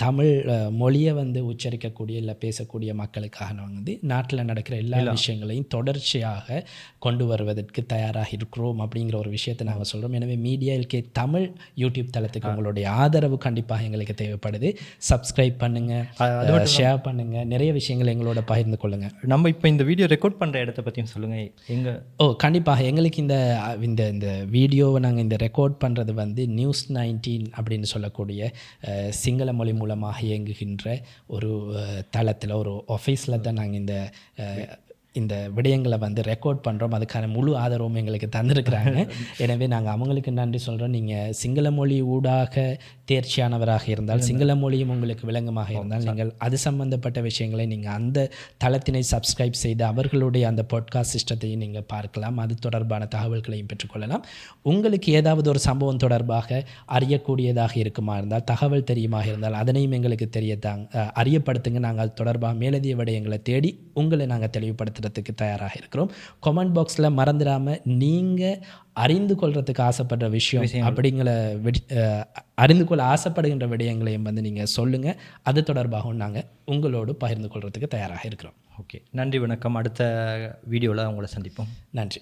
தமிழ் மொழியை வந்து உச்சரிக்கக்கூடிய இல்லை பேசக்கூடிய மக்களுக்காக நாங்கள் வந்து நாட்டில் நடக்கிற எல்லா விஷயங்களையும் தொடர்ச்சியாக கொண்டு வருவதற்கு தயாராக இருக்கிறோம் அப்படிங்கிற ஒரு விஷயத்தை நாங்கள் சொல்கிறோம். எனவே மீடியா எல்கே தமிழ் யூடியூப் தளத்துக்கு உங்களுடைய ஆதரவு கண்டிப்பாக எங்களுக்கு தேவைப்படுது. சப்ஸ்கிரைப் பண்ணுங்கள், ஷேர் பண்ணுங்கள், நிறைய விஷயங்கள் எங்களோட பகிர்ந்து கொள்ளுங்கள். நம்ம இப்போ இந்த வீடியோ ரெக்கார்ட் பண்ணுற இடத்த பற்றியும் சொல்லுங்கள். கண்டிப்பாக எங்களுக்கு இந்த வீடியோவை நாங்கள் இந்த ரெக்கார்ட் பண்ணுறது வந்து நியூஸ் 19 அப்படின்னு சொல்லக்கூடிய சிங்கள மொழி மூலமாக இயங்குகின்ற ஒரு தளத்தில், ஒரு ஆஃபீஸில் தான் நாங்கள் இந்த விடயங்களை வந்து ரெக்கார்ட் பண்ணுறோம். அதுக்கான முழு ஆதரவும் எங்களுக்கு தந்திருக்கிறாங்க. எனவே நாங்கள் அவங்களுக்கு நன்றி சொல்கிறோம். நீங்கள் சிங்கள மொழி ஊடாக தேர்ச்சியானவராக இருந்தால், சிங்கள மொழியும் உங்களுக்கு விளங்கமாக இருந்தால், நீங்கள் அது சம்பந்தப்பட்ட விஷயங்களை நீங்கள் அந்த தளத்தினை சப்ஸ்கிரைப் செய்து அவர்களுடைய அந்த பாட்காஸ்ட் சிஸ்டத்தையும் நீங்கள் பார்க்கலாம். அது தொடர்பான தகவல்களையும் பெற்றுக்கொள்ளலாம். உங்களுக்கு ஏதாவது ஒரு சம்பவம் தொடர்பாக அறியக்கூடியதாக இருக்குமா இருந்தால், தகவல் தெரியுமாக இருந்தால் அதனையும் எங்களுக்கு அறியப்படுத்துங்க. நாங்கள் அது தொடர்பாக மேலதிக விடயங்களை தேடி உங்களை நாங்கள் தெளிவுபடுத்துறதுக்கு தயாராக இருக்கிறோம். கமெண்ட் பாக்ஸில் மறந்துடாமல் நீங்கள் அறிந்து கொள்றதுக்கு ஆசைப்படுற விஷயம் அப்படிங்கிற அறிந்து கொள்ள ஆசைப்படுகின்ற விடயங்களையும் நீங்கள் சொல்லுங்கள். அது தொடர்பாகவும் நாங்கள் உங்களோடு பகிர்ந்து கொள்றதுக்கு தயாராக இருக்கிறோம். ஓகே, நன்றி, வணக்கம். அடுத்த வீடியோவில் உங்களை சந்திப்போம். நன்றி.